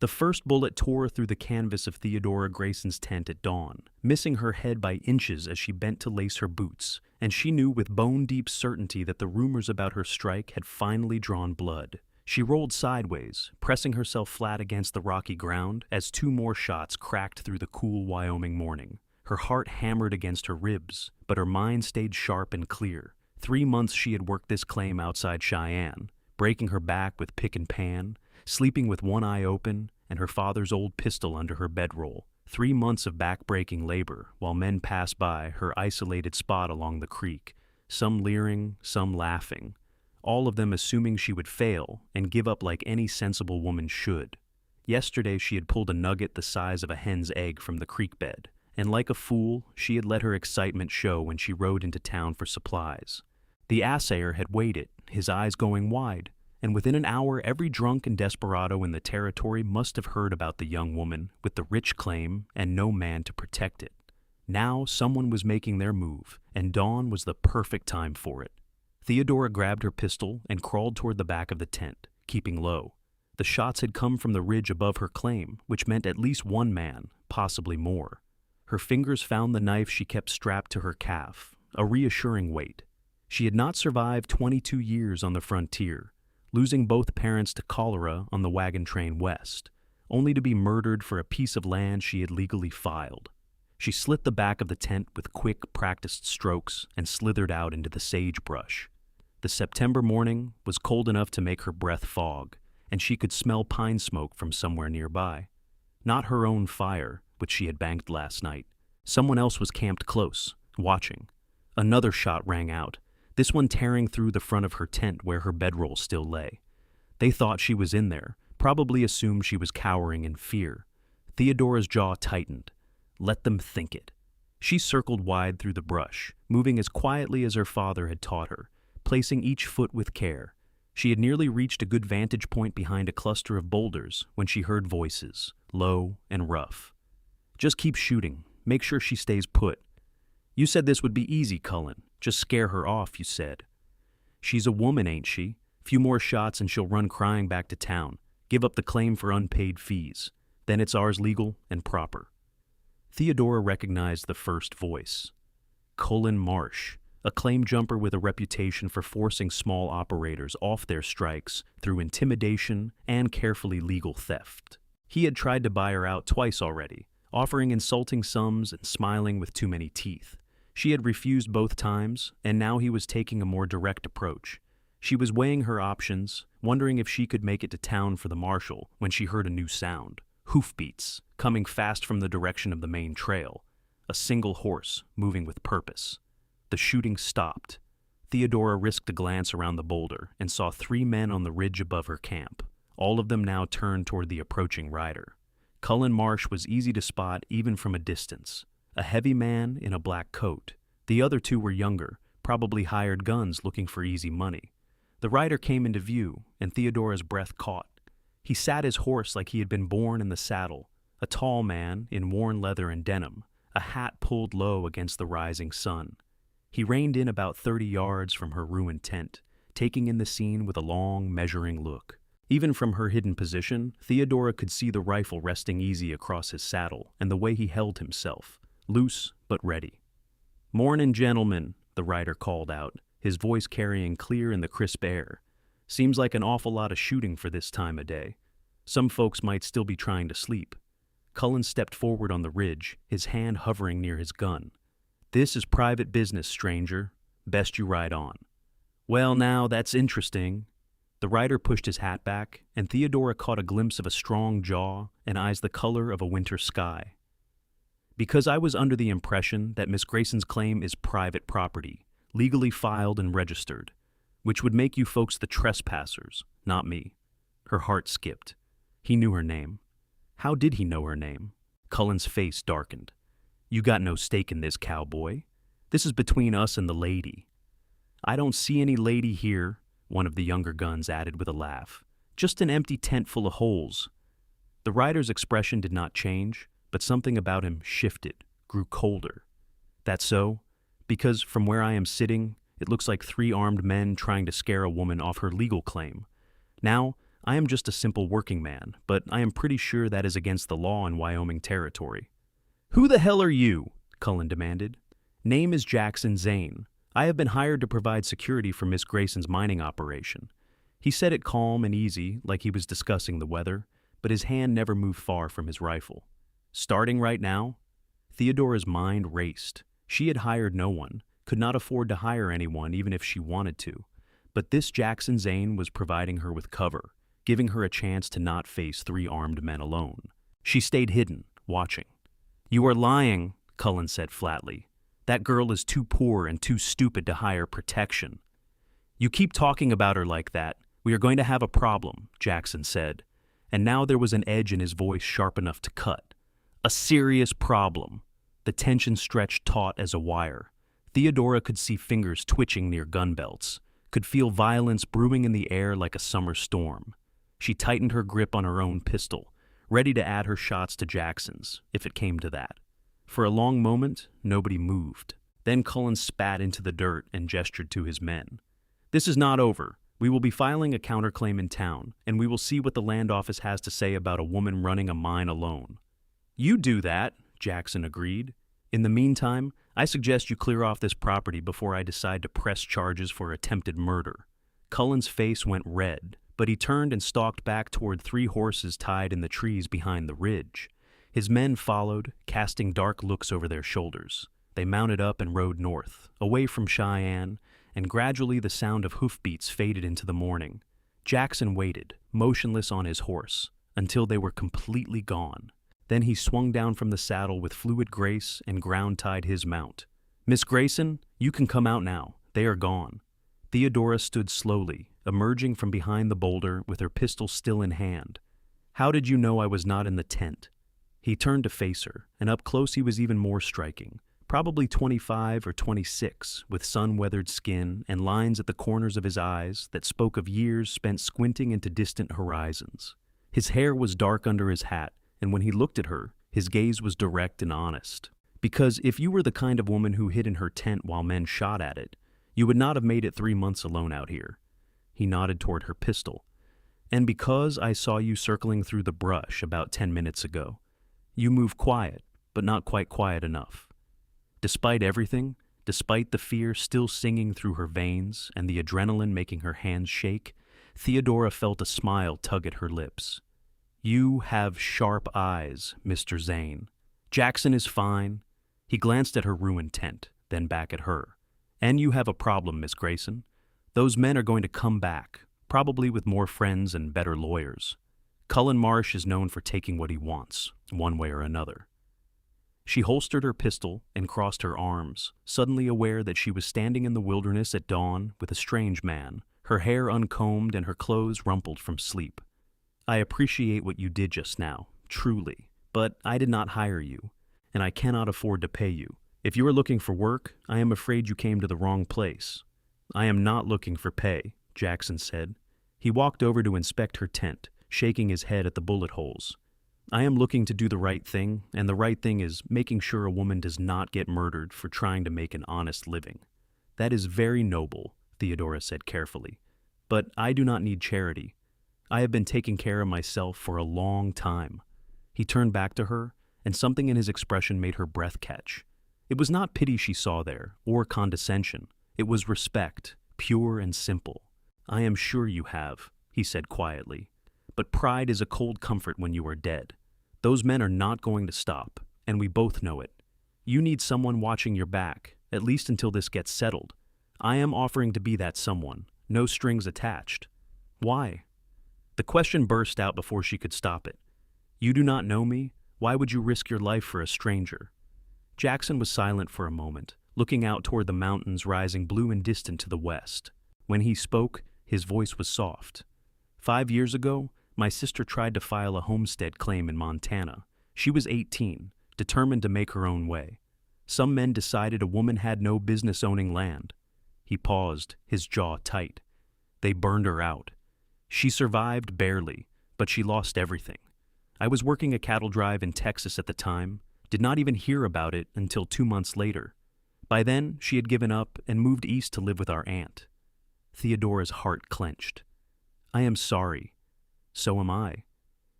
The first bullet tore through the canvas of Theodora Grayson's tent at dawn, missing her head by inches as she bent to lace her boots, and she knew with bone-deep certainty that the rumors about her strike had finally drawn blood. She rolled sideways, pressing herself flat against the rocky ground as two more shots cracked through the cool Wyoming morning. Her heart hammered against her ribs, but her mind stayed sharp and clear. 3 months she had worked this claim outside Cheyenne, breaking her back with pick and pan, sleeping with one eye open, and her father's old pistol under her bedroll. 3 months of back-breaking labor, while men passed by her isolated spot along the creek, some leering, some laughing, all of them assuming she would fail and give up like any sensible woman should. Yesterday she had pulled a nugget the size of a hen's egg from the creek bed, and like a fool, she had let her excitement show when she rode into town for supplies. The assayer had waited, his eyes going wide, and within an hour every drunk and desperado in the territory must have heard about the young woman with the rich claim and no man to protect it. Now someone was making their move, and dawn was the perfect time for it. Theodora grabbed her pistol and crawled toward the back of the tent, keeping low. The shots had come from the ridge above her claim, which meant at least one man, possibly more. Her fingers found the knife she kept strapped to her calf, a reassuring weight. She had not survived 22 years on the frontier, losing both parents to cholera on the wagon train west, only to be murdered for a piece of land she had legally filed. She slit the back of the tent with quick, practiced strokes and slithered out into the sagebrush. The September morning was cold enough to make her breath fog, and she could smell pine smoke from somewhere nearby. Not her own fire, which she had banked last night. Someone else was camped close, watching. Another shot rang out, this one tearing through the front of her tent where her bedroll still lay. They thought she was in there, probably assumed she was cowering in fear. Theodora's jaw tightened. Let them think it. She circled wide through the brush, moving as quietly as her father had taught her, placing each foot with care. She had nearly reached a good vantage point behind a cluster of boulders when she heard voices, low and rough. Just keep shooting. Make sure she stays put. You said this would be easy, Cullen. Just scare her off, you said. She's a woman, ain't she? Few more shots and she'll run crying back to town. Give up the claim for unpaid fees. Then it's ours legal and proper. Theodora recognized the first voice. Cullen Marsh, a claim jumper with a reputation for forcing small operators off their strikes through intimidation and carefully legal theft. He had tried to buy her out twice already, offering insulting sums and smiling with too many teeth. She had refused both times, and now he was taking a more direct approach. She was weighing her options, wondering if she could make it to town for the marshal when she heard a new sound. Hoofbeats, coming fast from the direction of the main trail. A single horse, moving with purpose. The shooting stopped. Theodora risked a glance around the boulder and saw 3 men on the ridge above her camp, all of them now turned toward the approaching rider. Cullen Marsh was easy to spot even from a distance. A heavy man in a black coat. The other 2 were younger, probably hired guns looking for easy money. The rider came into view, and Theodora's breath caught. He sat his horse like he had been born in the saddle, a tall man in worn leather and denim, a hat pulled low against the rising sun. He reined in about 30 yards from her ruined tent, taking in the scene with a long, measuring look. Even from her hidden position, Theodora could see the rifle resting easy across his saddle and the way he held himself, loose but ready. "Mornin', gentlemen," the rider called out, his voice carrying clear in the crisp air. "Seems like an awful lot of shooting for this time of day. Some folks might still be trying to sleep." Cullen stepped forward on the ridge, his hand hovering near his gun. "This is private business, stranger. Best you ride on." "Well, now, that's interesting." The rider pushed his hat back, and Theodora caught a glimpse of a strong jaw and eyes the color of a winter sky. "Because I was under the impression that Miss Grayson's claim is private property, legally filed and registered, which would make you folks the trespassers, not me." Her heart skipped. He knew her name. How did he know her name? Cullen's face darkened. "You got no stake in this, cowboy. This is between us and the lady." "I don't see any lady here," one of the younger guns added with a laugh. "Just an empty tent full of holes." The rider's expression did not change, but something about him shifted, grew colder. "That's so? Because from where I am sitting, it looks like 3 armed men trying to scare a woman off her legal claim. Now, I am just a simple working man, but I am pretty sure that is against the law in Wyoming territory." "Who the hell are you?" Cullen demanded. "Name is Jackson Zane. I have been hired to provide security for Miss Grayson's mining operation." He said it calm and easy, like he was discussing the weather, but his hand never moved far from his rifle. "Starting right now?" Theodora's mind raced. She had hired no one, could not afford to hire anyone even if she wanted to. But this Jackson Zane was providing her with cover, giving her a chance to not face 3 armed men alone. She stayed hidden, watching. "You are lying," Cullen said flatly. "That girl is too poor and too stupid to hire protection." "You keep talking about her like that. We are going to have a problem," Jackson said. And now there was an edge in his voice sharp enough to cut. "A serious problem." The tension stretched taut as a wire. Theodora could see fingers twitching near gun belts, could feel violence brewing in the air like a summer storm. She tightened her grip on her own pistol, ready to add her shots to Jackson's, if it came to that. For a long moment, nobody moved. Then Cullen spat into the dirt and gestured to his men. "This is not over. We will be filing a counterclaim in town, and we will see what the land office has to say about a woman running a mine alone." "You do that," Jackson agreed. "In the meantime, I suggest you clear off this property before I decide to press charges for attempted murder." Cullen's face went red, but he turned and stalked back toward 3 horses tied in the trees behind the ridge. His men followed, casting dark looks over their shoulders. They mounted up and rode north, away from Cheyenne, and gradually the sound of hoofbeats faded into the morning. Jackson waited, motionless on his horse, until they were completely gone. Then he swung down from the saddle with fluid grace and ground-tied his mount. "Miss Grayson, you can come out now. They are gone." Theodora stood slowly, emerging from behind the boulder with her pistol still in hand. "How did you know I was not in the tent?" He turned to face her, and up close he was even more striking. Probably 25 or 26, with sun-weathered skin and lines at the corners of his eyes that spoke of years spent squinting into distant horizons. His hair was dark under his hat, and when he looked at her, his gaze was direct and honest. "Because if you were the kind of woman who hid in her tent while men shot at it, you would not have made it 3 months alone out here." He nodded toward her pistol. "And because I saw you circling through the brush about 10 minutes ago. You move quiet, but not quite quiet enough." Despite everything, despite the fear still singing through her veins and the adrenaline making her hands shake, Theodora felt a smile tug at her lips. "You have sharp eyes, Mr. Zane. Jackson is fine." He glanced at her ruined tent, then back at her. "And you have a problem, Miss Grayson. Those men are going to come back, probably with more friends and better lawyers. Cullen Marsh is known for taking what he wants, one way or another." She holstered her pistol and crossed her arms, suddenly aware that she was standing in the wilderness at dawn with a strange man, her hair uncombed and her clothes rumpled from sleep. "I appreciate what you did just now, truly, but I did not hire you, and I cannot afford to pay you. If you are looking for work, I am afraid you came to the wrong place." "I am not looking for pay," Jackson said. He walked over to inspect her tent, shaking his head at the bullet holes. "I am looking to do the right thing, and the right thing is making sure a woman does not get murdered for trying to make an honest living." "That is very noble," Theodora said carefully. "But I do not need charity. I have been taking care of myself for a long time." He turned back to her, and something in his expression made her breath catch. It was not pity she saw there, or condescension. It was respect, pure and simple. "I am sure you have," he said quietly. "But pride is a cold comfort when you are dead. Those men are not going to stop, and we both know it. You need someone watching your back, at least until this gets settled. I am offering to be that someone, no strings attached." "Why?" The question burst out before she could stop it. "You do not know me? Why would you risk your life for a stranger?" Jackson was silent for a moment, looking out toward the mountains rising blue and distant to the west. When he spoke, his voice was soft. 5 years ago, my sister tried to file a homestead claim in Montana. She was 18, determined to make her own way. Some men decided a woman had no business owning land." He paused, his jaw tight. "They burned her out. She survived barely, but she lost everything. I was working a cattle drive in Texas at the time, did not even hear about it until 2 months later. By then, she had given up and moved east to live with our aunt." Theodora's heart clenched. "I am sorry. So am I.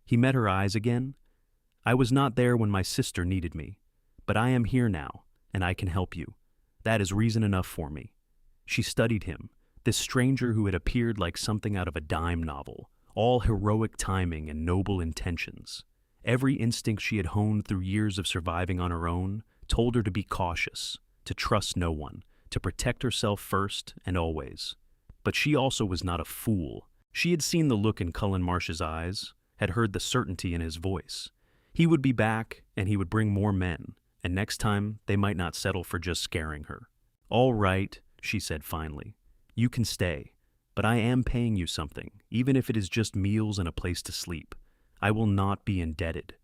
He met her eyes again. I was not there when my sister needed me, but I am here now, and I can help you. That is reason enough for me. She studied him, this stranger who had appeared like something out of a dime novel, all heroic timing and noble intentions. Every instinct she had honed through years of surviving on her own told her to be cautious, to trust no one, to protect herself first and always. But she also was not a fool. She had seen the look in Cullen Marsh's eyes, had heard the certainty in his voice. He would be back, and he would bring more men, and next time they might not settle for just scaring her. "All right," she said finally. "You can stay, but I am paying you something, even if it is just meals and a place to sleep. I will not be indebted."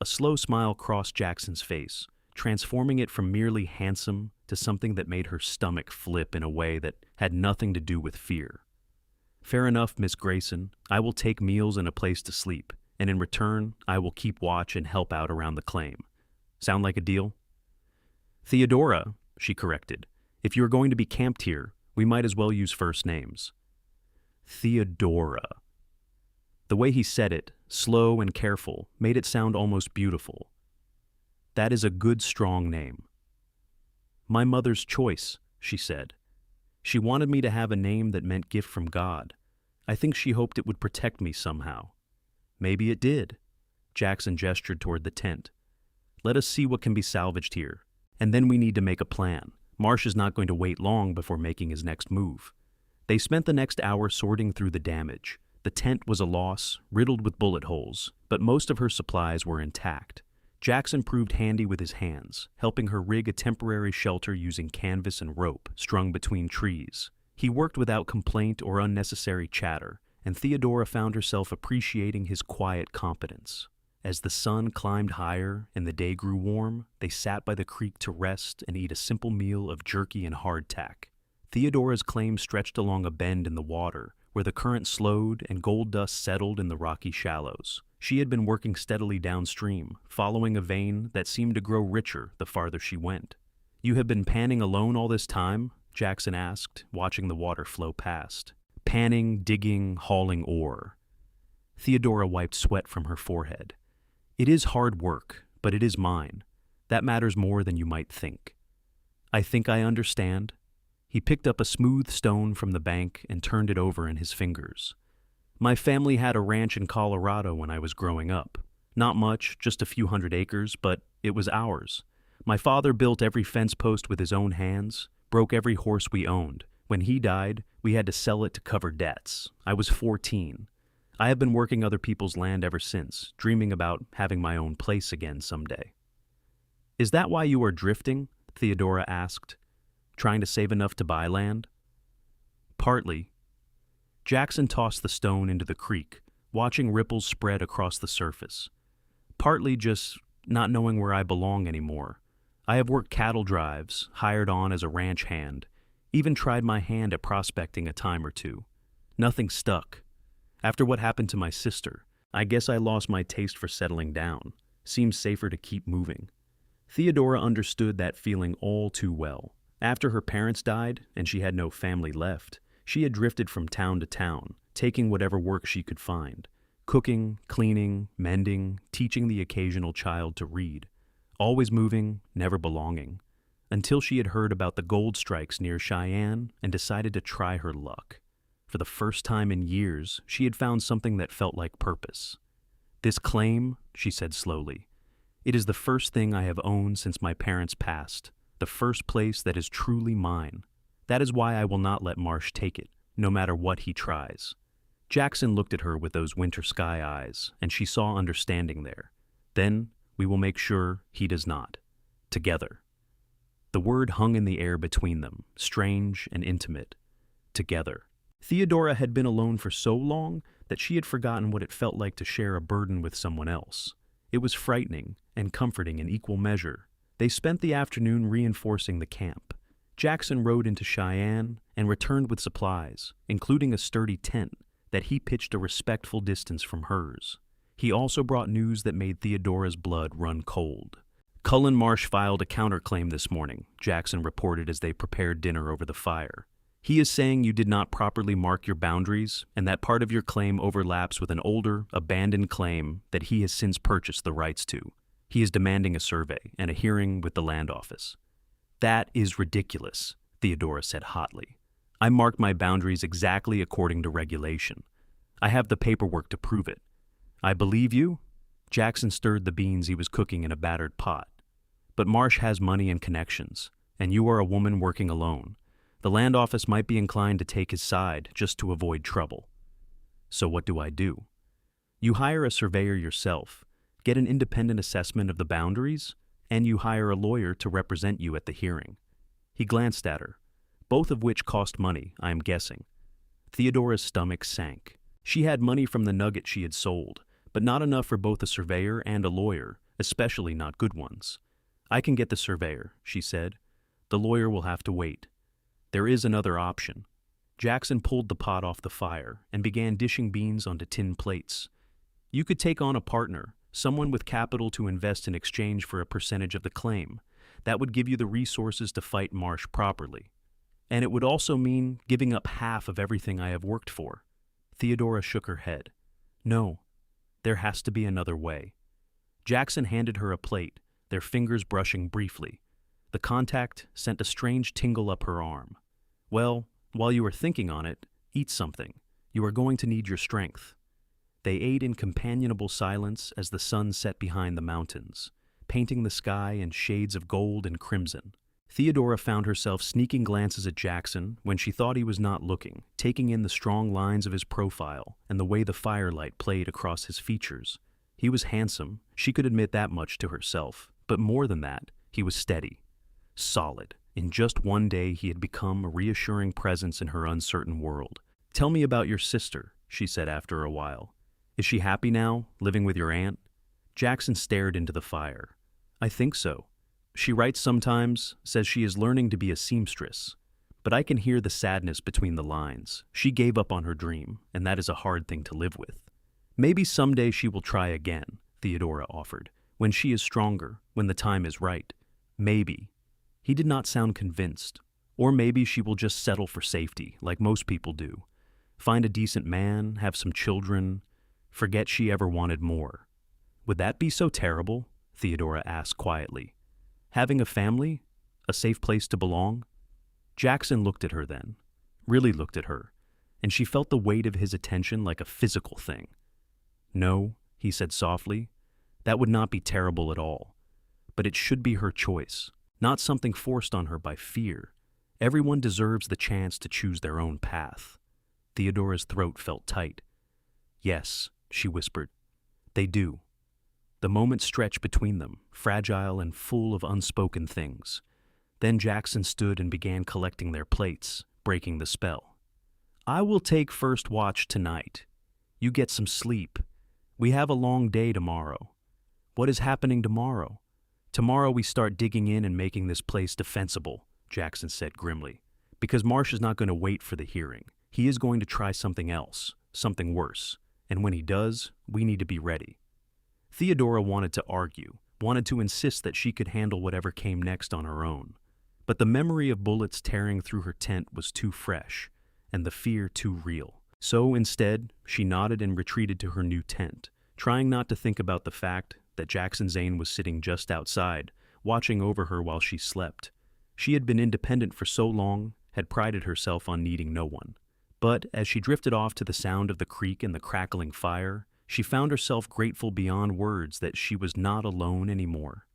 A slow smile crossed Jackson's face, transforming it from merely handsome to something that made her stomach flip in a way that had nothing to do with fear. "Fair enough, Miss Grayson. I will take meals and a place to sleep, and in return, I will keep watch and help out around the claim. Sound like a deal?" "Theodora," she corrected. "If you are going to be camped here, we might as well use first names." Theodora. The way he said it, slow and careful, made it sound almost beautiful. "That is a good, strong name." "My mother's choice," she said. "She wanted me to have a name that meant gift from God. I think she hoped it would protect me somehow." "Maybe it did." Jackson gestured toward the tent. "Let us see what can be salvaged here, and then we need to make a plan. Marsh is not going to wait long before making his next move." They spent the next hour sorting through the damage. The tent was a loss, riddled with bullet holes, but most of her supplies were intact. Jackson proved handy with his hands, helping her rig a temporary shelter using canvas and rope strung between trees. He worked without complaint or unnecessary chatter, and Theodora found herself appreciating his quiet competence. As the sun climbed higher and the day grew warm, they sat by the creek to rest and eat a simple meal of jerky and hardtack. Theodora's claim stretched along a bend in the water, where the current slowed and gold dust settled in the rocky shallows. She had been working steadily downstream, following a vein that seemed to grow richer the farther she went. "You have been panning alone all this time?" Jackson asked, watching the water flow past. "Panning, digging, hauling ore." Theodora wiped sweat from her forehead. "It is hard work, but it is mine. That matters more than you might think." "I think I understand." He picked up a smooth stone from the bank and turned it over in his fingers. "My family had a ranch in Colorado when I was growing up. Not much, just a few hundred acres, but it was ours. My father built every fence post with his own hands, broke every horse we owned. When he died, we had to sell it to cover debts. I was 14. I have been working other people's land ever since, dreaming about having my own place again someday." "Is that why you are drifting?" Theodora asked. "Trying to save enough to buy land?" "Partly." Jackson tossed the stone into the creek, watching ripples spread across the surface. "Partly just not knowing where I belong anymore. I have worked cattle drives, hired on as a ranch hand, even tried my hand at prospecting a time or two. Nothing stuck. After what happened to my sister, I guess I lost my taste for settling down. Seems safer to keep moving." Theodora understood that feeling all too well. After her parents died and she had no family left, she had drifted from town to town, taking whatever work she could find. Cooking, cleaning, mending, teaching the occasional child to read. Always moving, never belonging. Until she had heard about the gold strikes near Cheyenne and decided to try her luck. For the first time in years, she had found something that felt like purpose. "This claim," she said slowly, "it is the first thing I have owned since my parents passed. The first place that is truly mine. That is why I will not let Marsh take it, no matter what he tries." Jackson looked at her with those winter sky eyes, and she saw understanding there. "Then we will make sure he does not. Together." The word hung in the air between them, strange and intimate. Together. Theodora had been alone for so long that she had forgotten what it felt like to share a burden with someone else. It was frightening and comforting in equal measure. They spent the afternoon reinforcing the camp. Jackson rode into Cheyenne and returned with supplies, including a sturdy tent that he pitched a respectful distance from hers. He also brought news that made Theodora's blood run cold. "Cullen Marsh filed a counterclaim this morning," Jackson reported as they prepared dinner over the fire. He is saying you did not properly mark your boundaries, and that part of your claim overlaps with an older, abandoned claim that he has since purchased the rights to. He is demanding a survey and a hearing with the land office. That is ridiculous, Theodora said hotly. I marked my boundaries exactly according to regulation. I have the paperwork to prove it. I believe you? Jackson stirred the beans he was cooking in a battered pot. But Marsh has money and connections, and you are a woman working alone. The land office might be inclined to take his side just to avoid trouble. So what do I do? You hire a surveyor yourself, get an independent assessment of the boundaries, and you hire a lawyer to represent you at the hearing. He glanced at her, both of which cost money, I am guessing. Theodora's stomach sank. She had money from the nugget she had sold, but not enough for both a surveyor and a lawyer, especially not good ones. I can get the surveyor, she said. The lawyer will have to wait. There is another option. Jackson pulled the pot off the fire and began dishing beans onto tin plates. You could take on a partner, someone with capital to invest in exchange for a percentage of the claim. That would give you the resources to fight Marsh properly. And it would also mean giving up half of everything I have worked for. Theodora shook her head. No, there has to be another way. Jackson handed her a plate, their fingers brushing briefly. The contact sent a strange tingle up her arm. Well, while you are thinking on it, eat something. You are going to need your strength. They ate in companionable silence as the sun set behind the mountains, painting the sky in shades of gold and crimson. Theodora found herself sneaking glances at Jackson when she thought he was not looking, taking in the strong lines of his profile and the way the firelight played across his features. He was handsome, she could admit that much to herself, but more than that, he was steady, solid. In just one day, he had become a reassuring presence in her uncertain world. Tell me about your sister, she said after a while. Is she happy now, living with your aunt? Jackson stared into the fire. I think so. She writes sometimes, says she is learning to be a seamstress. But I can hear the sadness between the lines. She gave up on her dream, and that is a hard thing to live with. Maybe someday she will try again, Theodora offered, when she is stronger, when the time is right. Maybe. He did not sound convinced. Or maybe she will just settle for safety, like most people do. Find a decent man, have some children, forget she ever wanted more. Would that be so terrible? Theodora asked quietly. Having a family? A safe place to belong? Jackson looked at her then, really looked at her, and she felt the weight of his attention like a physical thing. No, he said softly, that would not be terrible at all. But it should be her choice, not something forced on her by fear. Everyone deserves the chance to choose their own path. Theodora's throat felt tight. Yes, she whispered. They do. The moment stretched between them, fragile and full of unspoken things. Then Jackson stood and began collecting their plates, breaking the spell. I will take first watch tonight. You get some sleep. We have a long day tomorrow. What is happening tomorrow? Tomorrow we start digging in and making this place defensible, Jackson said grimly, because Marsh is not going to wait for the hearing. He is going to try something else, something worse, and when he does, we need to be ready. Theodora wanted to argue, wanted to insist that she could handle whatever came next on her own. But the memory of bullets tearing through her tent was too fresh, and the fear too real. So instead, she nodded and retreated to her new tent, trying not to think about the fact that Jackson Zane was sitting just outside, watching over her while she slept. She had been independent for so long, had prided herself on needing no one. But as she drifted off to the sound of the creek and the crackling fire, she found herself grateful beyond words that she was not alone anymore.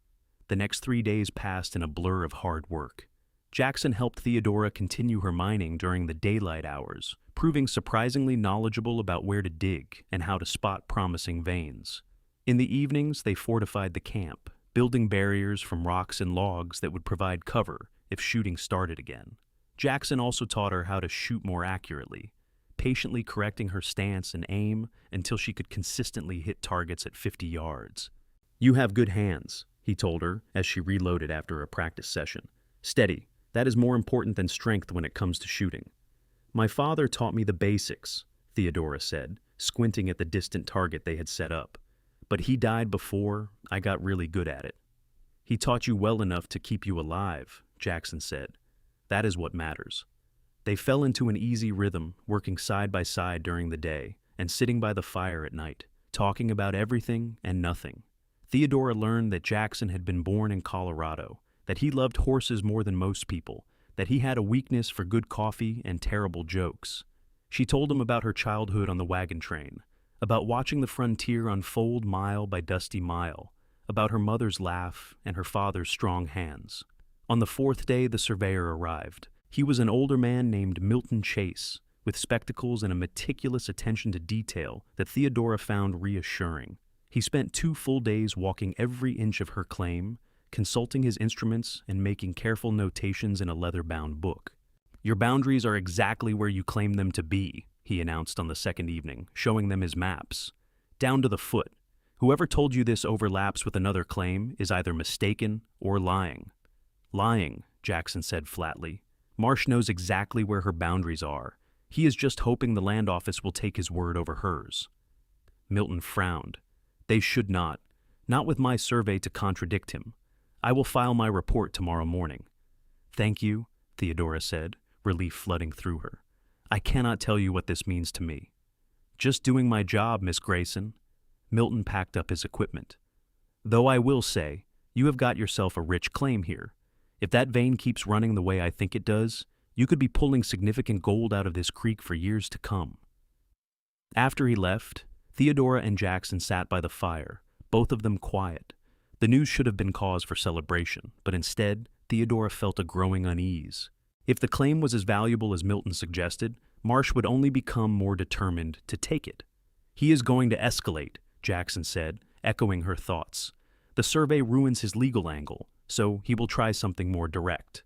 The next 3 days passed in a blur of hard work. Jackson helped Theodora continue her mining during the daylight hours, proving surprisingly knowledgeable about where to dig and how to spot promising veins. In the evenings, they fortified the camp, building barriers from rocks and logs that would provide cover if shooting started again. Jackson also taught her how to shoot more accurately, patiently correcting her stance and aim until she could consistently hit targets at 50 yards. You have good hands, he told her as she reloaded after a practice session. Steady. That is more important than strength when it comes to shooting. My father taught me the basics, Theodora said, squinting at the distant target they had set up. But he died before I got really good at it. He taught you well enough to keep you alive, Jackson said. That is what matters. They fell into an easy rhythm, working side by side during the day and sitting by the fire at night, talking about everything and nothing. Theodora learned that Jackson had been born in Colorado, that he loved horses more than most people, that he had a weakness for good coffee and terrible jokes. She told him about her childhood on the wagon train, about watching the frontier unfold mile by dusty mile, about her mother's laugh and her father's strong hands. On the fourth day, the surveyor arrived. He was an older man named Milton Chase, with spectacles and a meticulous attention to detail that Theodora found reassuring. He spent 2 full days walking every inch of her claim, consulting his instruments and making careful notations in a leather-bound book. "Your boundaries are exactly where you claim them to be," he announced on the second evening, showing them his maps. "Down to the foot. Whoever told you this overlaps with another claim is either mistaken or lying." "Lying," Jackson said flatly. "Marsh knows exactly where her boundaries are. He is just hoping the land office will take his word over hers." Milton frowned. "They should not. Not with my survey to contradict him. I will file my report tomorrow morning." "Thank you," Theodora said, relief flooding through her. "I cannot tell you what this means to me." "Just doing my job, Miss Grayson." Milton packed up his equipment. "Though I will say, you have got yourself a rich claim here. If that vein keeps running the way I think it does, you could be pulling significant gold out of this creek for years to come." After he left, Theodora and Jackson sat by the fire, both of them quiet. The news should have been cause for celebration, but instead, Theodora felt a growing unease. If the claim was as valuable as Milton suggested, Marsh would only become more determined to take it. "He is going to escalate," Jackson said, echoing her thoughts. "The survey ruins his legal angle, so he will try something more direct."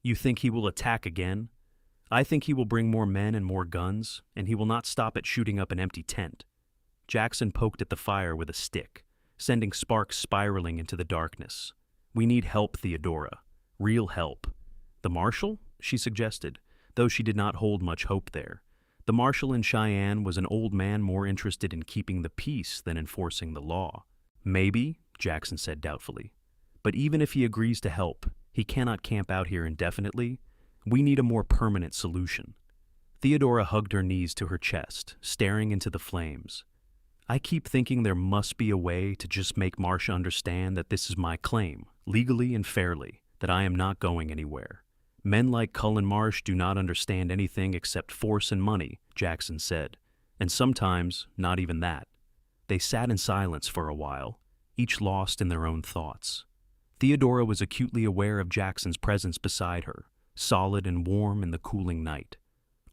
"You think he will attack again?" "I think he will bring more men and more guns, and he will not stop at shooting up an empty tent." Jackson poked at the fire with a stick, sending sparks spiraling into the darkness. "We need help, Theodora. Real help." "The marshal?" she suggested, though she did not hold much hope there. The marshal in Cheyenne was an old man more interested in keeping the peace than enforcing the law. "Maybe," Jackson said doubtfully. "But even if he agrees to help, he cannot camp out here indefinitely. We need a more permanent solution." Theodora hugged her knees to her chest, staring into the flames. "I keep thinking there must be a way to just make Marsh understand that this is my claim, legally and fairly, that I am not going anywhere. Men like Cullen Marsh do not understand anything except force and money," Jackson said, "and sometimes not even that." They sat in silence for a while, each lost in their own thoughts. Theodora was acutely aware of Jackson's presence beside her, solid and warm in the cooling night.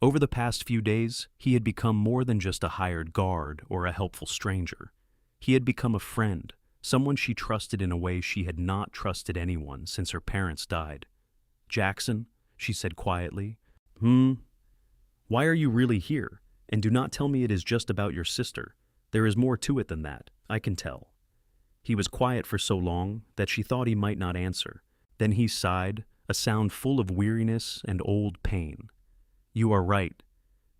Over the past few days, he had become more than just a hired guard or a helpful stranger. He had become a friend, someone she trusted in a way she had not trusted anyone since her parents died. "Jackson," she said quietly. Why are you really here? And do not tell me it is just about your sister. There is more to it than that, I can tell." He was quiet for so long that she thought he might not answer. Then he sighed, a sound full of weariness and old pain. "You are right.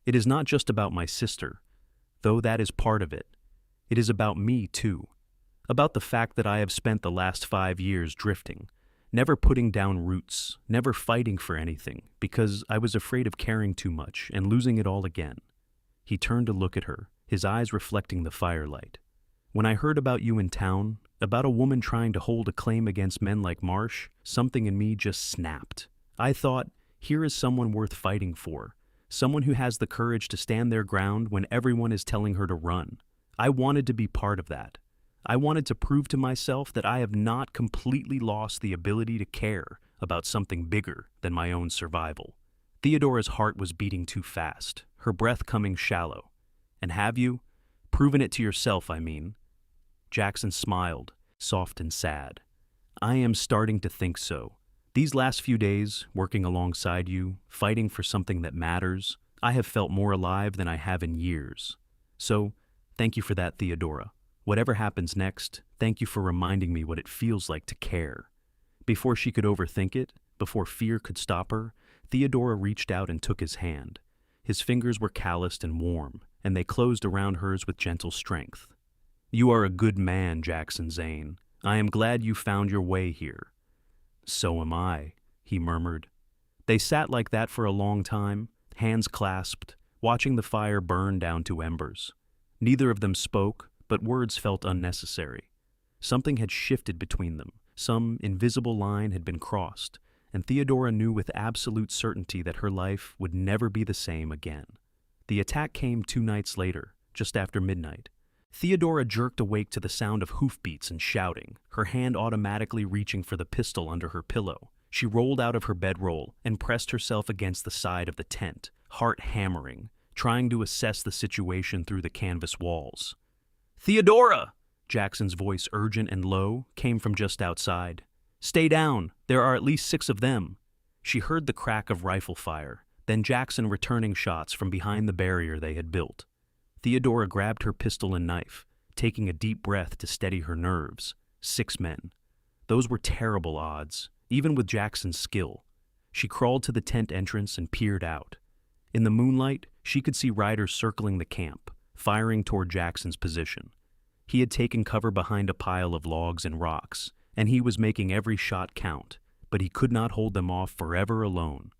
It is not just about my sister, though that is part of it. It is about me, too. About the fact that I have spent the last 5 years drifting, never putting down roots, never fighting for anything, because I was afraid of caring too much and losing it all again." He turned to look at her, his eyes reflecting the firelight. "When I heard about you in town, about a woman trying to hold a claim against men like Marsh, something in me just snapped. I thought, here is someone worth fighting for, someone who has the courage to stand their ground when everyone is telling her to run. I wanted to be part of that. I wanted to prove to myself that I have not completely lost the ability to care about something bigger than my own survival." Theodora's heart was beating too fast, her breath coming shallow. "And have you? Proven it to yourself, I mean." Jackson smiled, soft and sad. "I am starting to think so. These last few days, working alongside you, fighting for something that matters, I have felt more alive than I have in years. So, thank you for that, Theodora. Whatever happens next, thank you for reminding me what it feels like to care." Before she could overthink it, before fear could stop her, Theodora reached out and took his hand. His fingers were calloused and warm, and they closed around hers with gentle strength. "You are a good man, Jackson Zane. I am glad you found your way here." "So am I," he murmured. They sat like that for a long time, hands clasped, watching the fire burn down to embers. Neither of them spoke, but words felt unnecessary. Something had shifted between them. Some invisible line had been crossed, and Theodora knew with absolute certainty that her life would never be the same again. The attack came 2 nights later, just after midnight. Theodora jerked awake to the sound of hoofbeats and shouting, her hand automatically reaching for the pistol under her pillow. She rolled out of her bedroll and pressed herself against the side of the tent, heart hammering, trying to assess the situation through the canvas walls. "Theodora!" Jackson's voice, urgent and low, came from just outside. "Stay down. There are at least 6 of them." She heard the crack of rifle fire, then Jackson returning shots from behind the barrier they had built. Theodora grabbed her pistol and knife, taking a deep breath to steady her nerves. 6 men. Those were terrible odds, even with Jackson's skill. She crawled to the tent entrance and peered out. In the moonlight, she could see riders circling the camp, firing toward Jackson's position. He had taken cover behind a pile of logs and rocks, and he was making every shot count, but he could not hold them off forever alone.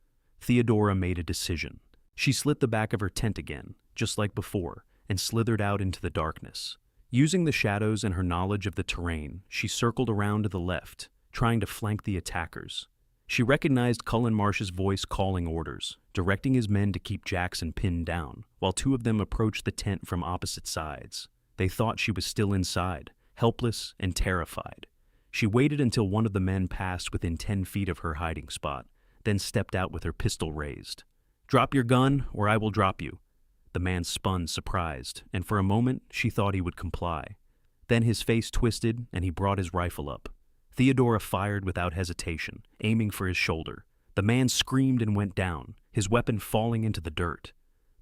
Theodora made a decision. She slit the back of her tent again, just like before, and slithered out into the darkness. Using the shadows and her knowledge of the terrain, she circled around to the left, trying to flank the attackers. She recognized Cullen Marsh's voice calling orders, directing his men to keep Jackson pinned down, while 2 of them approached the tent from opposite sides. They thought she was still inside, helpless and terrified. She waited until one of the men passed within 10 feet of her hiding spot, then stepped out with her pistol raised. "Drop your gun, or I will drop you." The man spun, surprised, and for a moment she thought he would comply. Then his face twisted, and he brought his rifle up. Theodora fired without hesitation, aiming for his shoulder. The man screamed and went down, his weapon falling into the dirt.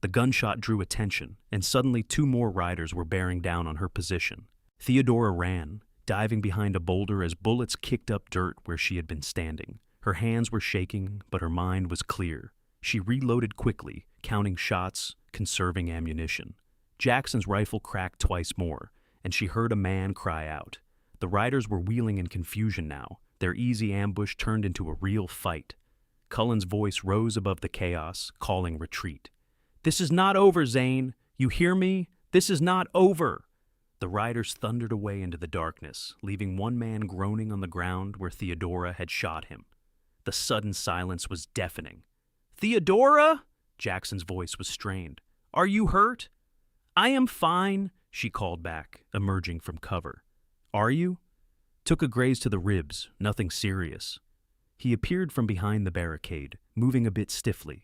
The gunshot drew attention, and suddenly 2 more riders were bearing down on her position. Theodora ran, diving behind a boulder as bullets kicked up dirt where she had been standing. Her hands were shaking, but her mind was clear. She reloaded quickly, counting shots, conserving ammunition. Jackson's rifle cracked twice more, and she heard a man cry out. The riders were wheeling in confusion now, their easy ambush turned into a real fight. Cullen's voice rose above the chaos, calling retreat. "This is not over, Zane. You hear me? This is not over." The riders thundered away into the darkness, leaving one man groaning on the ground where Theodora had shot him. The sudden silence was deafening. "Theodora?" Jackson's voice was strained. "Are you hurt?" "I am fine," she called back, emerging from cover. "Are you?" "Took a graze to the ribs, nothing serious." He appeared from behind the barricade, moving a bit stiffly.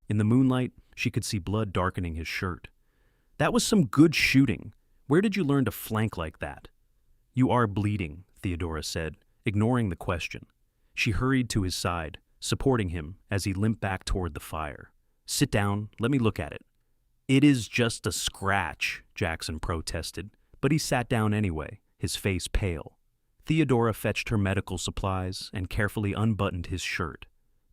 In the moonlight, she could see blood darkening his shirt. "That was some good shooting. Where did you learn to flank like that?" "You are bleeding," Theodora said, ignoring the question. She hurried to his side, supporting him as he limped back toward the fire. "Sit down, let me look at it." "It is just a scratch," Jackson protested, but he sat down anyway, his face pale. Theodora fetched her medical supplies and carefully unbuttoned his shirt.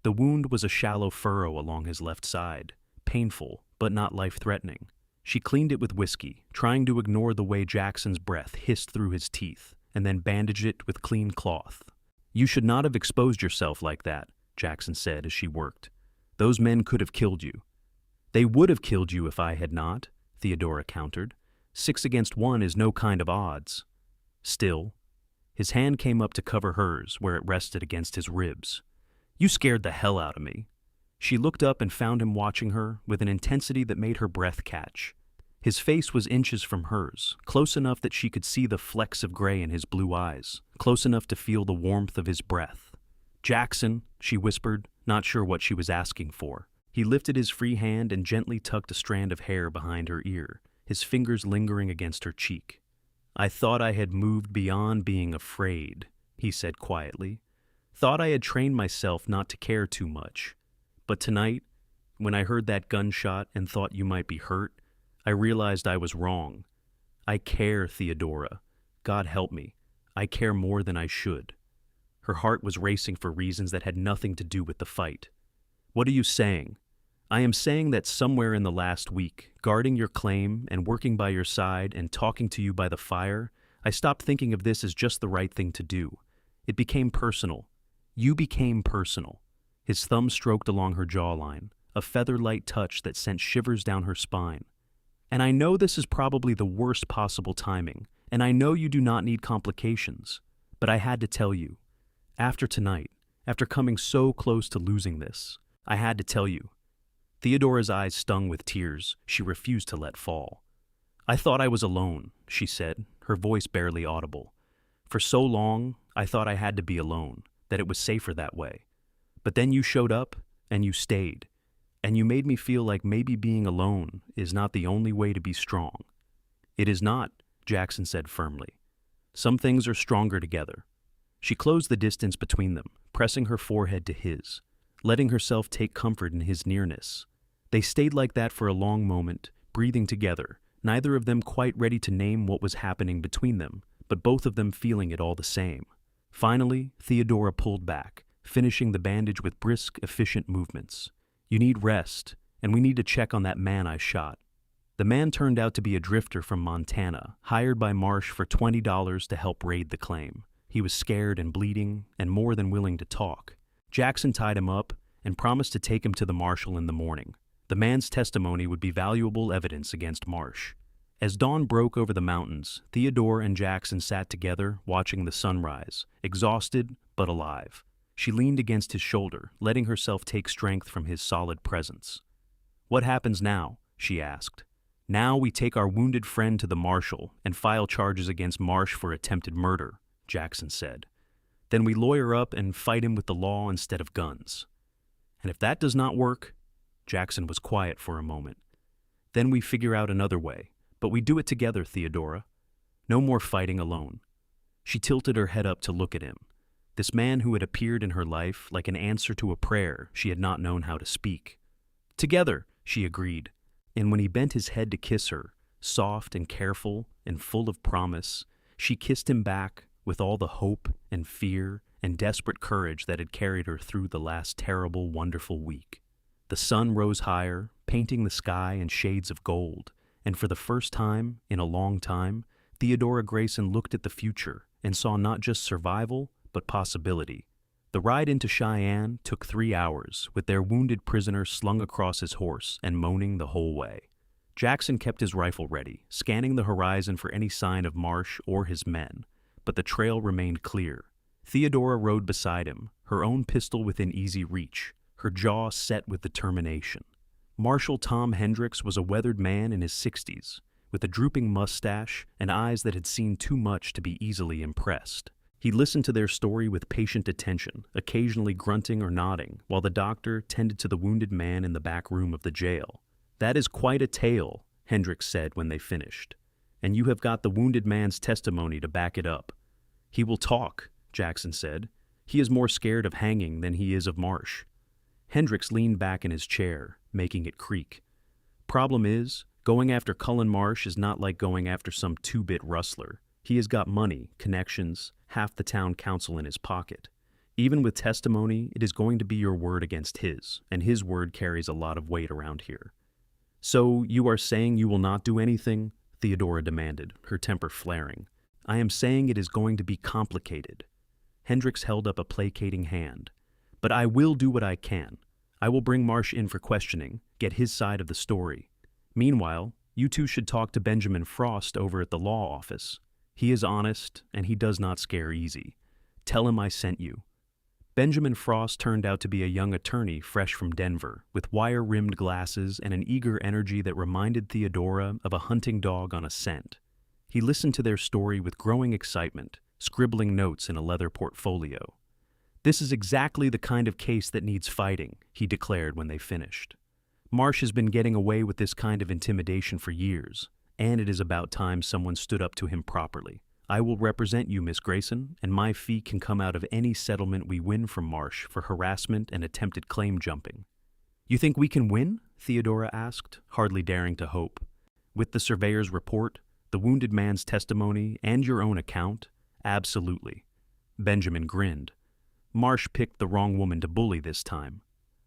The wound was a shallow furrow along his left side, painful but not life-threatening. She cleaned it with whiskey, trying to ignore the way Jackson's breath hissed through his teeth, and then bandaged it with clean cloth. "You should not have exposed yourself like that," Jackson said as she worked. "Those men could have killed you." "They would have killed you if I had not," Theodora countered. 6 against 1 is no kind of odds. Still, his hand came up to cover hers where it rested against his ribs. "You scared the hell out of me." She looked up and found him watching her with an intensity that made her breath catch. His face was inches from hers, close enough that she could see the flecks of gray in his blue eyes, close enough to feel the warmth of his breath. "Jackson," she whispered, not sure what she was asking for. He lifted his free hand and gently tucked a strand of hair behind her ear, his fingers lingering against her cheek. "I thought I had moved beyond being afraid," he said quietly. "Thought I had trained myself not to care too much. But tonight, when I heard that gunshot and thought you might be hurt, I realized I was wrong. I care, Theodora. God help me. I care more than I should." Her heart was racing for reasons that had nothing to do with the fight. "What are you saying?" "I am saying that somewhere in the last week, guarding your claim and working by your side and talking to you by the fire, I stopped thinking of this as just the right thing to do. It became personal. You became personal." His thumb stroked along her jawline, a feather-light touch that sent shivers down her spine. "And I know this is probably the worst possible timing, and I know you do not need complications, but I had to tell you. After tonight, after coming so close to losing this, I had to tell you." Theodora's eyes stung with tears she refused to let fall. "I thought I was alone," she said, her voice barely audible. "For so long, I thought I had to be alone, that it was safer that way. But then you showed up, and you stayed, and you made me feel like maybe being alone is not the only way to be strong." "It is not," Jackson said firmly. "Some things are stronger together." She closed the distance between them, pressing her forehead to his, letting herself take comfort in his nearness. They stayed like that for a long moment, breathing together, neither of them quite ready to name what was happening between them, but both of them feeling it all the same. Finally, Theodora pulled back, finishing the bandage with brisk, efficient movements. "You need rest, and we need to check on that man I shot." The man turned out to be a drifter from Montana, hired by Marsh for $20 to help raid the claim. He was scared and bleeding, and more than willing to talk. Jackson tied him up and promised to take him to the marshal in the morning. The man's testimony would be valuable evidence against Marsh. As dawn broke over the mountains, Theodore and Jackson sat together, watching the sunrise, exhausted but alive. She leaned against his shoulder, letting herself take strength from his solid presence. "What happens now?" she asked. "Now we take our wounded friend to the marshal and file charges against Marsh for attempted murder," Jackson said. "Then we lawyer up and fight him with the law instead of guns. And if that does not work," Jackson was quiet for a moment, "then we figure out another way, but we do it together, Theodora. No more fighting alone." She tilted her head up to look at him, this man who had appeared in her life like an answer to a prayer she had not known how to speak. "Together," she agreed, and when he bent his head to kiss her, soft and careful and full of promise, she kissed him back with all the hope and fear and desperate courage that had carried her through the last terrible, wonderful week. The sun rose higher, painting the sky in shades of gold, and for the first time in a long time, Theodora Grayson looked at the future and saw not just survival, but possibility. The ride into Cheyenne took 3 hours, with their wounded prisoner slung across his horse and moaning the whole way. Jackson kept his rifle ready, scanning the horizon for any sign of Marsh or his men, but the trail remained clear. Theodora rode beside him, her own pistol within easy reach, her jaw set with determination. Marshal Tom Hendricks was a weathered man in his 60s, with a drooping mustache and eyes that had seen too much to be easily impressed. He listened to their story with patient attention, occasionally grunting or nodding, while the doctor tended to the wounded man in the back room of the jail. "That is quite a tale," Hendricks said when they finished. "And you have got the wounded man's testimony to back it up." "He will talk," Jackson said. "He is more scared of hanging than he is of Marsh." Hendricks leaned back in his chair, making it creak. "Problem is, going after Cullen Marsh is not like going after some two-bit rustler. He has got money, connections, half the town council in his pocket. Even with testimony, it is going to be your word against his, and his word carries a lot of weight around here." "So you are saying you will not do anything?" Theodora demanded, her temper flaring. "I am saying it is going to be complicated." Hendricks held up a placating hand. "But I will do what I can. I will bring Marsh in for questioning, get his side of the story. Meanwhile, you two should talk to Benjamin Frost over at the law office. He is honest, and he does not scare easy. Tell him I sent you." Benjamin Frost turned out to be a young attorney fresh from Denver, with wire-rimmed glasses and an eager energy that reminded Theodora of a hunting dog on a scent. He listened to their story with growing excitement, scribbling notes in a leather portfolio. "This is exactly the kind of case that needs fighting," he declared when they finished. "Marsh has been getting away with this kind of intimidation for years, and it is about time someone stood up to him properly. I will represent you, Miss Grayson, and my fee can come out of any settlement we win from Marsh for harassment and attempted claim jumping." "You think we can win?" Theodora asked, hardly daring to hope. "With the surveyor's report, the wounded man's testimony, and your own account? Absolutely." Benjamin grinned. Marsh picked the wrong woman to bully this time.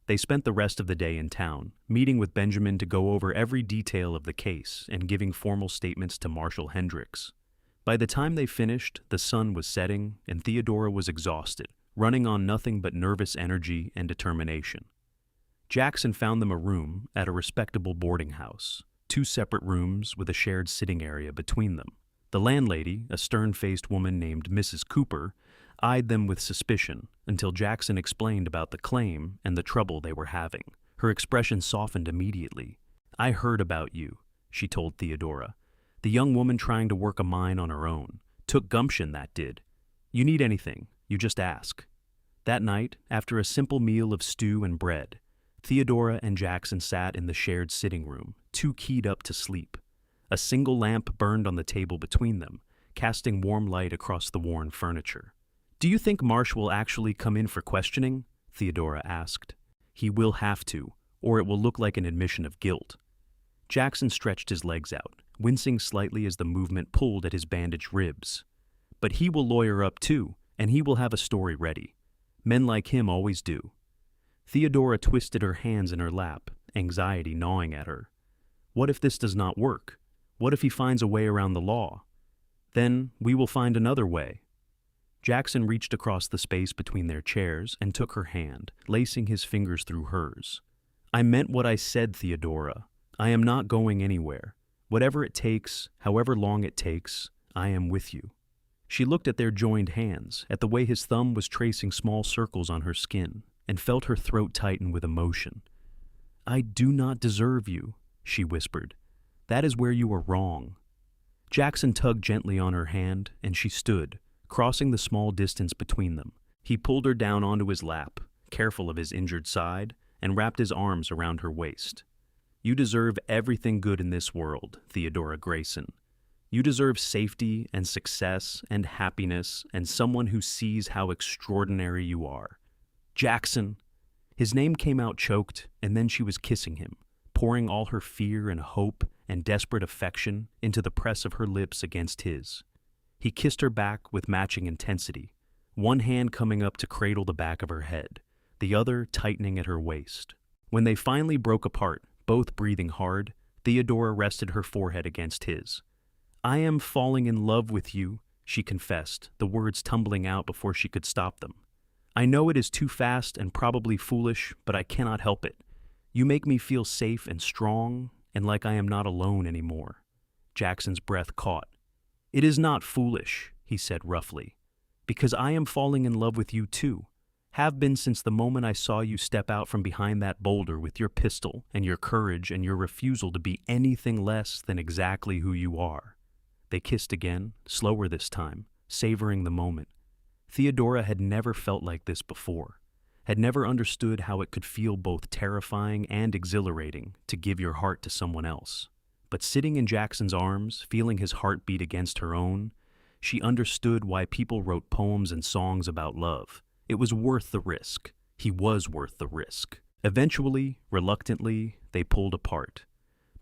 They spent the rest of the day in town, meeting with Benjamin to go over every detail of the case and giving formal statements to Marshal Hendricks. By the time they finished, the sun was setting, and Theodora was exhausted, running on nothing but nervous energy and determination. Jackson found them a room at a respectable boarding house, 2 separate rooms with a shared sitting area between them. The landlady, a stern-faced woman named Mrs. Cooper, eyed them with suspicion until Jackson explained about the claim and the trouble they were having. Her expression softened immediately. "I heard about you," she told Theodora. "The young woman trying to work a mine on her own. Took gumption, that did. You need anything, you just ask." That night, after a simple meal of stew and bread, Theodora and Jackson sat in the shared sitting room, too keyed up to sleep. A single lamp burned on the table between them, casting warm light across the worn furniture. "Do you think Marsh will actually come in for questioning?" Theodora asked. "He will have to, or it will look like an admission of guilt." Jackson stretched his legs out, wincing slightly as the movement pulled at his bandaged ribs. "But he will lawyer up too, and he will have a story ready. Men like him always do." Theodora twisted her hands in her lap, anxiety gnawing at her. What if this does not work? What if he finds a way around the law? Then we will find another way. Jackson reached across the space between their chairs and took her hand, lacing his fingers through hers. "I meant what I said, Theodora. I am not going anywhere. Whatever it takes, however long it takes, I am with you." She looked at their joined hands, at the way his thumb was tracing small circles on her skin, and felt her throat tighten with emotion. "I do not deserve you," she whispered. "That is where you are wrong." Jackson tugged gently on her hand, and she stood, crossing the small distance between them. He pulled her down onto his lap, careful of his injured side, and wrapped his arms around her waist. "You deserve everything good in this world, Theodora Grayson. You deserve safety and success and happiness and someone who sees how extraordinary you are." "Jackson!" His name came out choked, and then she was kissing him, pouring all her fear and hope and desperate affection into the press of her lips against his. He kissed her back with matching intensity, one hand coming up to cradle the back of her head, the other tightening at her waist. When they finally broke apart, both breathing hard, Theodora rested her forehead against his. "I am falling in love with you," she confessed, the words tumbling out before she could stop them. "I know it is too fast and probably foolish, but I cannot help it. You make me feel safe and strong, and like I am not alone anymore." Jackson's breath caught. "It is not foolish," he said roughly, "because I am falling in love with you too. Have been since the moment I saw you step out from behind that boulder with your pistol and your courage and your refusal to be anything less than exactly who you are." They kissed again, slower this time, savoring the moment. Theodora had never felt like this before, had never understood how it could feel both terrifying and exhilarating to give your heart to someone else. But sitting in Jackson's arms, feeling his heart beat against her own, she understood why people wrote poems and songs about love. It was worth the risk. He was worth the risk. Eventually, reluctantly, they pulled apart.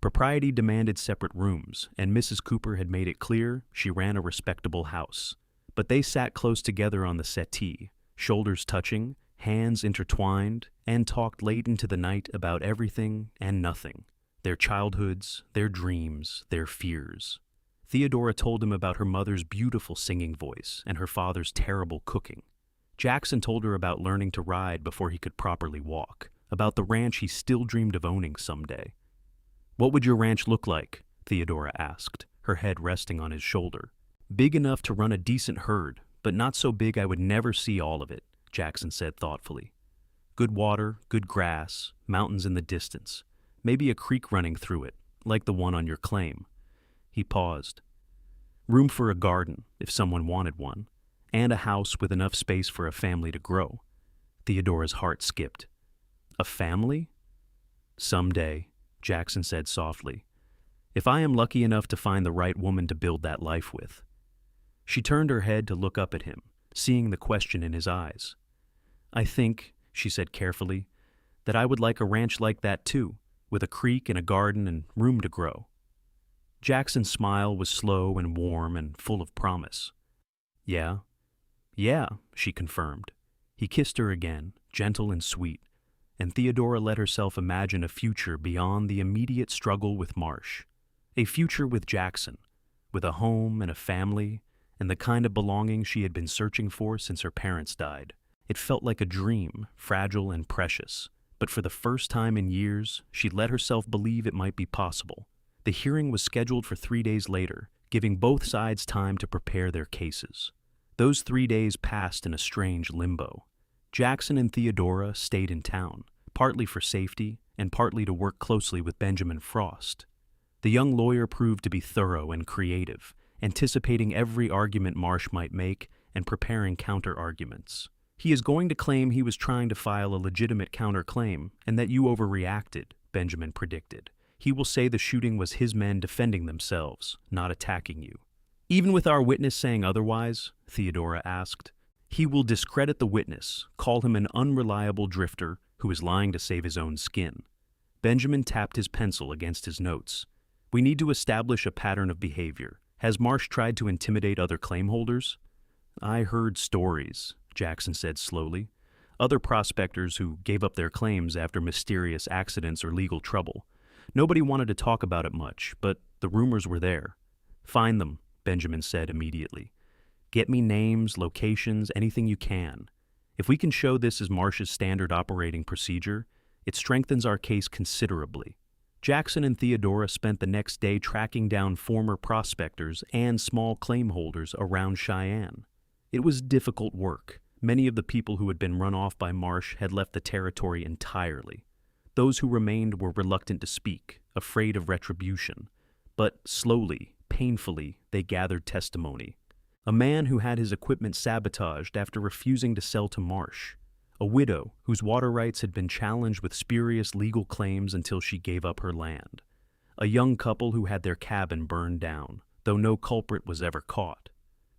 Propriety demanded separate rooms, and Mrs. Cooper had made it clear she ran a respectable house. But they sat close together on the settee, shoulders touching, hands intertwined, and talked late into the night about everything and nothing. Their childhoods, their dreams, their fears. Theodora told him about her mother's beautiful singing voice and her father's terrible cooking. Jackson told her about learning to ride before he could properly walk, about the ranch he still dreamed of owning someday. "What would your ranch look like?" Theodora asked, her head resting on his shoulder. "Big enough to run a decent herd, but not so big I would never see all of it," Jackson said thoughtfully. "Good water, good grass, mountains in the distance, maybe a creek running through it, like the one on your claim." He paused. "Room for a garden, if someone wanted one, and a house with enough space for a family to grow." Theodora's heart skipped. "A family?" "Someday," Jackson said softly, "if I am lucky enough to find the right woman to build that life with." She turned her head to look up at him, seeing the question in his eyes. "I think," she said carefully, "that I would like a ranch like that too, with a creek and a garden and room to grow." Jackson's smile was slow and warm and full of promise. Yeah, she confirmed. He kissed her again, gentle and sweet, and Theodora let herself imagine a future beyond the immediate struggle with Marsh. A future with Jackson, with a home and a family, and the kind of belonging she had been searching for since her parents died. It felt like a dream, fragile and precious. But for the first time in years, she'd let herself believe it might be possible. The hearing was scheduled for 3 days later, giving both sides time to prepare their cases. Those 3 days passed in a strange limbo. Jackson and Theodora stayed in town, partly for safety and partly to work closely with Benjamin Frost. The young lawyer proved to be thorough and creative, anticipating every argument Marsh might make and preparing counter-arguments. "He is going to claim he was trying to file a legitimate counterclaim and that you overreacted," Benjamin predicted. "He will say the shooting was his men defending themselves, not attacking you." "Even with our witness saying otherwise?" Theodora asked. "He will discredit the witness, call him an unreliable drifter who is lying to save his own skin." Benjamin tapped his pencil against his notes. "We need to establish a pattern of behavior. Has Marsh tried to intimidate other claim holders?" "I heard stories," Jackson said slowly. "Other prospectors who gave up their claims after mysterious accidents or legal trouble. Nobody wanted to talk about it much, but the rumors were there." "Find them," Benjamin said immediately. "Get me names, locations, anything you can. If we can show this is Marsh's standard operating procedure, it strengthens our case considerably." Jackson and Theodora spent the next day tracking down former prospectors and small claim holders around Cheyenne. It was difficult work. Many of the people who had been run off by Marsh had left the territory entirely. Those who remained were reluctant to speak, afraid of retribution. But slowly, painfully, they gathered testimony. A man who had his equipment sabotaged after refusing to sell to Marsh. A widow whose water rights had been challenged with spurious legal claims until she gave up her land. A young couple who had their cabin burned down, though no culprit was ever caught.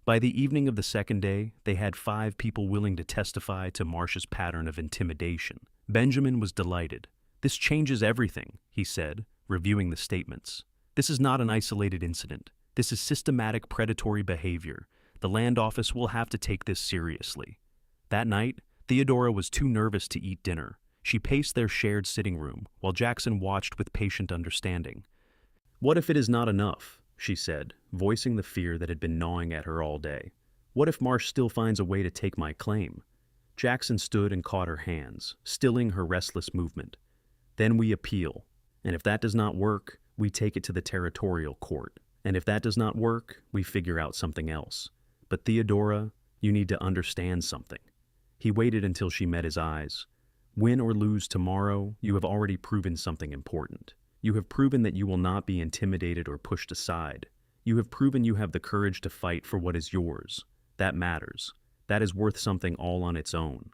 By the evening of the second day, they had 5 people willing to testify to Marsh's pattern of intimidation. Benjamin was delighted. "This changes everything," he said, reviewing the statements. "This is not an isolated incident. This is systematic predatory behavior. The land office will have to take this seriously." That night, Theodora was too nervous to eat dinner. She paced their shared sitting room, while Jackson watched with patient understanding. "What if it is not enough?" she said, voicing the fear that had been gnawing at her all day. "What if Marsh still finds a way to take my claim?" Jackson stood and caught her hands, stilling her restless movement. "Then we appeal, and if that does not work, we take it to the territorial court. And if that does not work, we figure out something else. But Theodora, you need to understand something." He waited until she met his eyes. "Win or lose tomorrow, you have already proven something important. You have proven that you will not be intimidated or pushed aside. You have proven you have the courage to fight for what is yours. That matters. That is worth something all on its own."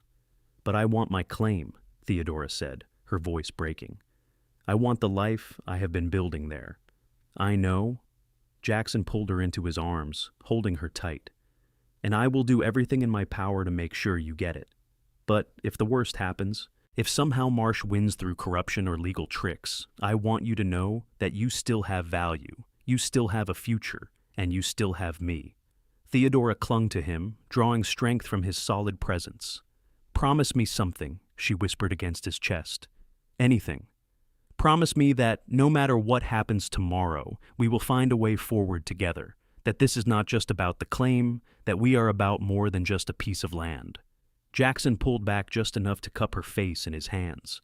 "But I want my claim," Theodora said, her voice breaking. "I want the life I have been building there." "I know." Jackson pulled her into his arms, holding her tight. "And I will do everything in my power to make sure you get it. But if the worst happens, if somehow Marsh wins through corruption or legal tricks, I want you to know that you still have value, you still have a future, and you still have me." Theodora clung to him, drawing strength from his solid presence. "Promise me something," she whispered against his chest. "Anything. Promise me that no matter what happens tomorrow, we will find a way forward together, that this is not just about the claim, that we are about more than just a piece of land." Jackson pulled back just enough to cup her face in his hands.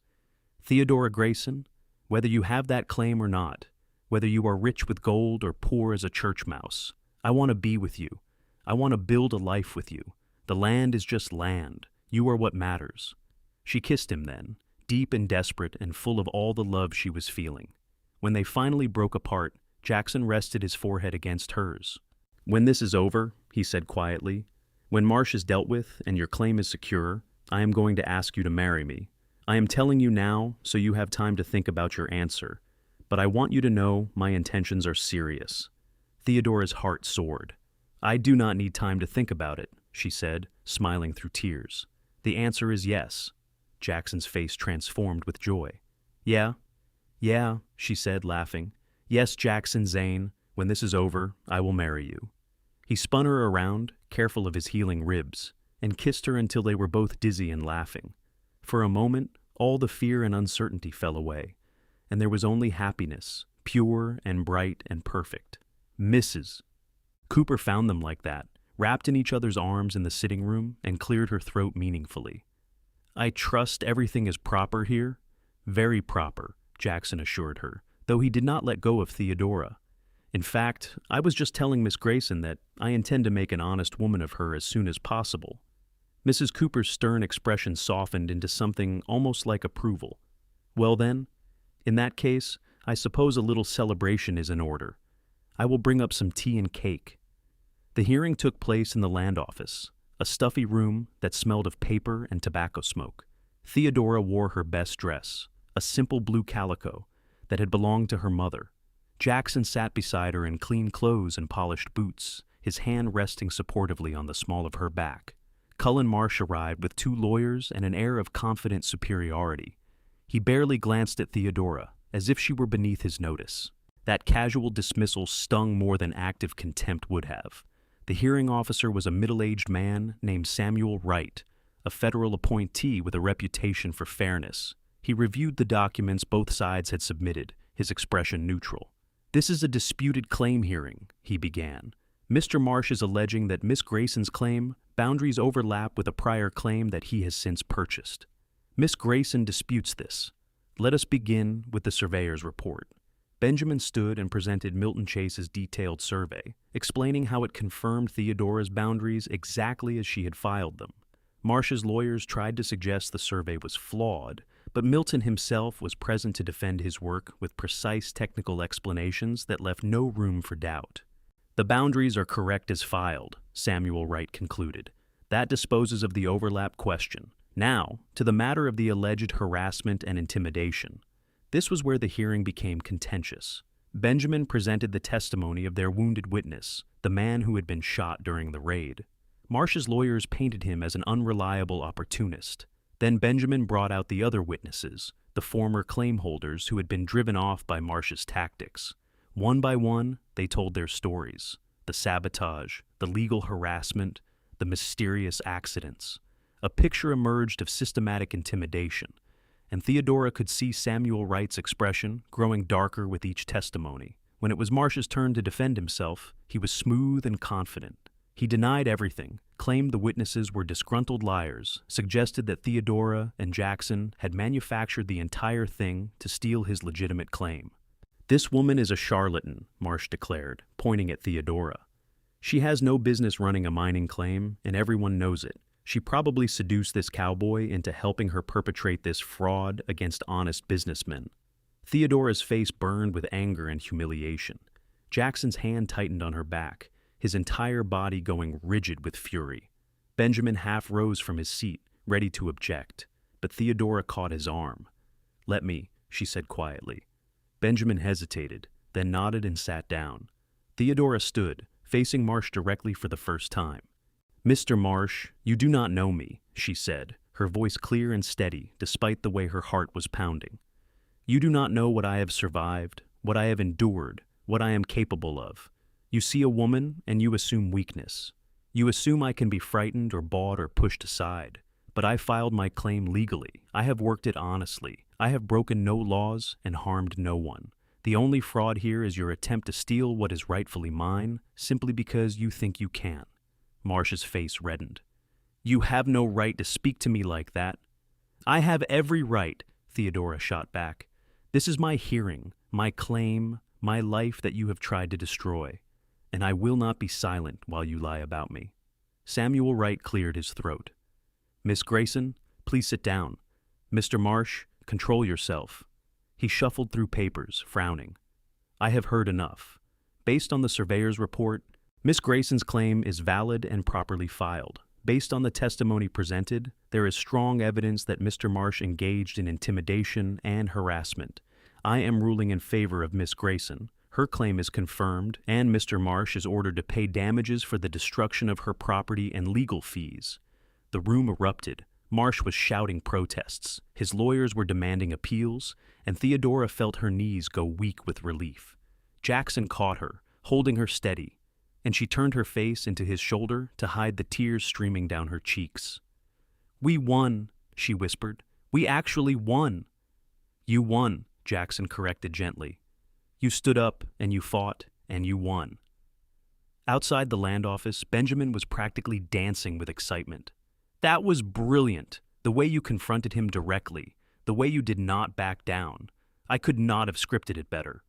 "Theodora Grayson, whether you have that claim or not, whether you are rich with gold or poor as a church mouse, I want to be with you. I want to build a life with you. The land is just land. You are what matters." She kissed him then, deep and desperate and full of all the love she was feeling. When they finally broke apart, Jackson rested his forehead against hers. "When this is over," he said quietly, "when Marsh is dealt with and your claim is secure, I am going to ask you to marry me. I am telling you now so you have time to think about your answer, but I want you to know my intentions are serious." Theodora's heart soared. "I do not need time to think about it," she said, smiling through tears. "The answer is yes." Jackson's face transformed with joy. Yeah, she said, laughing. "Yes, Jackson Zane, when this is over, I will marry you." He spun her around, careful of his healing ribs, and kissed her until they were both dizzy and laughing. For a moment, all the fear and uncertainty fell away, and there was only happiness, pure and bright and perfect. Mrs. Cooper found them like that, wrapped in each other's arms in the sitting room, and cleared her throat meaningfully. "I trust everything is proper here?" "Very proper," Jackson assured her, though he did not let go of Theodora. "In fact, I was just telling Miss Grayson that I intend to make an honest woman of her as soon as possible." Mrs. Cooper's stern expression softened into something almost like approval. "Well then, in that case, I suppose a little celebration is in order. I will bring up some tea and cake." The hearing took place in the land office, a stuffy room that smelled of paper and tobacco smoke. Theodora wore her best dress, a simple blue calico that had belonged to her mother. Jackson sat beside her in clean clothes and polished boots, his hand resting supportively on the small of her back. Cullen Marsh arrived with 2 lawyers and an air of confident superiority. He barely glanced at Theodora, as if she were beneath his notice. That casual dismissal stung more than active contempt would have. The hearing officer was a middle-aged man named Samuel Wright, a federal appointee with a reputation for fairness. He reviewed the documents both sides had submitted, his expression neutral. "This is a disputed claim hearing," he began. "Mr. Marsh is alleging that Miss Grayson's claim boundaries overlap with a prior claim that he has since purchased. Miss Grayson disputes this. Let us begin with the surveyor's report." Benjamin stood and presented Milton Chase's detailed survey, explaining how it confirmed Theodora's boundaries exactly as she had filed them. Marsh's lawyers tried to suggest the survey was flawed, but Milton himself was present to defend his work with precise technical explanations that left no room for doubt. "The boundaries are correct as filed," Samuel Wright concluded. "That disposes of the overlap question. Now, to the matter of the alleged harassment and intimidation." This was where the hearing became contentious. Benjamin presented the testimony of their wounded witness, the man who had been shot during the raid. Marsh's lawyers painted him as an unreliable opportunist. Then Benjamin brought out the other witnesses, the former claim holders who had been driven off by Marsh's tactics. One by one, they told their stories: the sabotage, the legal harassment, the mysterious accidents. A picture emerged of systematic intimidation, and Theodora could see Samuel Wright's expression growing darker with each testimony. When it was Marsh's turn to defend himself, he was smooth and confident. He denied everything, claimed the witnesses were disgruntled liars, suggested that Theodora and Jackson had manufactured the entire thing to steal his legitimate claim. "This woman is a charlatan," Marsh declared, pointing at Theodora. "She has no business running a mining claim, and everyone knows it. She probably seduced this cowboy into helping her perpetrate this fraud against honest businessmen." Theodora's face burned with anger and humiliation. Jackson's hand tightened on her back, his entire body going rigid with fury. Benjamin half rose from his seat, ready to object, but Theodora caught his arm. "Let me," she said quietly. Benjamin hesitated, then nodded and sat down. Theodora stood, facing Marsh directly for the first time. "Mr. Marsh, you do not know me," she said, her voice clear and steady despite the way her heart was pounding. "You do not know what I have survived, what I have endured, what I am capable of. You see a woman and you assume weakness. You assume I can be frightened or bought or pushed aside. But I filed my claim legally. I have worked it honestly. I have broken no laws and harmed no one. The only fraud here is your attempt to steal what is rightfully mine simply because you think you can." Marsh's face reddened. "You have no right to speak to me like that." "I have every right," Theodora shot back. "This is my hearing, my claim, my life that you have tried to destroy, and I will not be silent while you lie about me." Samuel Wright cleared his throat. "Miss Grayson, please sit down. Mr. Marsh, control yourself." He shuffled through papers, frowning. "I have heard enough. Based on the surveyor's report, Miss Grayson's claim is valid and properly filed. Based on the testimony presented, there is strong evidence that Mr. Marsh engaged in intimidation and harassment. I am ruling in favor of Miss Grayson. Her claim is confirmed, and Mr. Marsh is ordered to pay damages for the destruction of her property and legal fees." The room erupted. Marsh was shouting protests. His lawyers were demanding appeals, and Theodora felt her knees go weak with relief. Jackson caught her, holding her steady, and she turned her face into his shoulder to hide the tears streaming down her cheeks. "We won," she whispered. "We actually won." "You won," Jackson corrected gently. "You stood up, and you fought, and you won." Outside the land office, Benjamin was practically dancing with excitement. That was brilliant, the way you confronted him directly, the way you did not back down. I could not have scripted it better.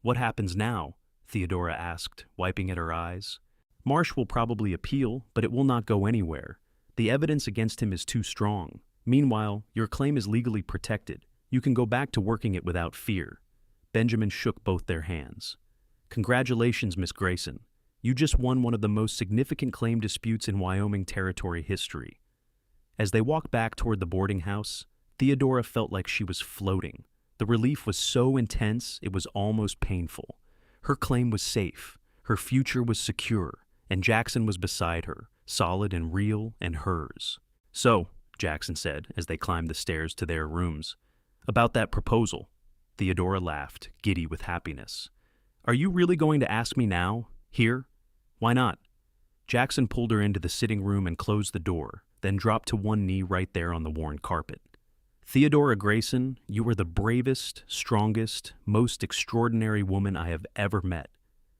What happens now? Theodora asked, wiping at her eyes. Marsh will probably appeal, but it will not go anywhere. The evidence against him is too strong. Meanwhile, your claim is legally protected. You can go back to working it without fear. Benjamin shook both their hands. Congratulations, Miss Grayson. You just won one of the most significant claim disputes in Wyoming Territory history. As they walked back toward the boarding house, Theodora felt like she was floating. The relief was so intense it was almost painful. Her claim was safe, her future was secure, and Jackson was beside her, solid and real and hers. So, Jackson said as they climbed the stairs to their rooms, about that proposal. Theodora laughed, giddy with happiness. Are you really going to ask me now? Here? Why not? Jackson pulled her into the sitting room and closed the door, then dropped to one knee right there on the worn carpet. Theodora Grayson, you are the bravest, strongest, most extraordinary woman I have ever met.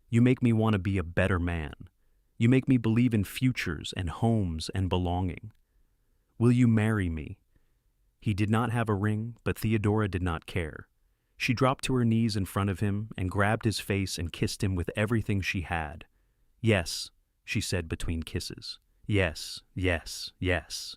You make me want to be a better man. You make me believe in futures and homes and belonging. Will you marry me? He did not have a ring, but Theodora did not care. She dropped to her knees in front of him and grabbed his face and kissed him with everything she had. Yes, she said between kisses. Yes, yes, yes.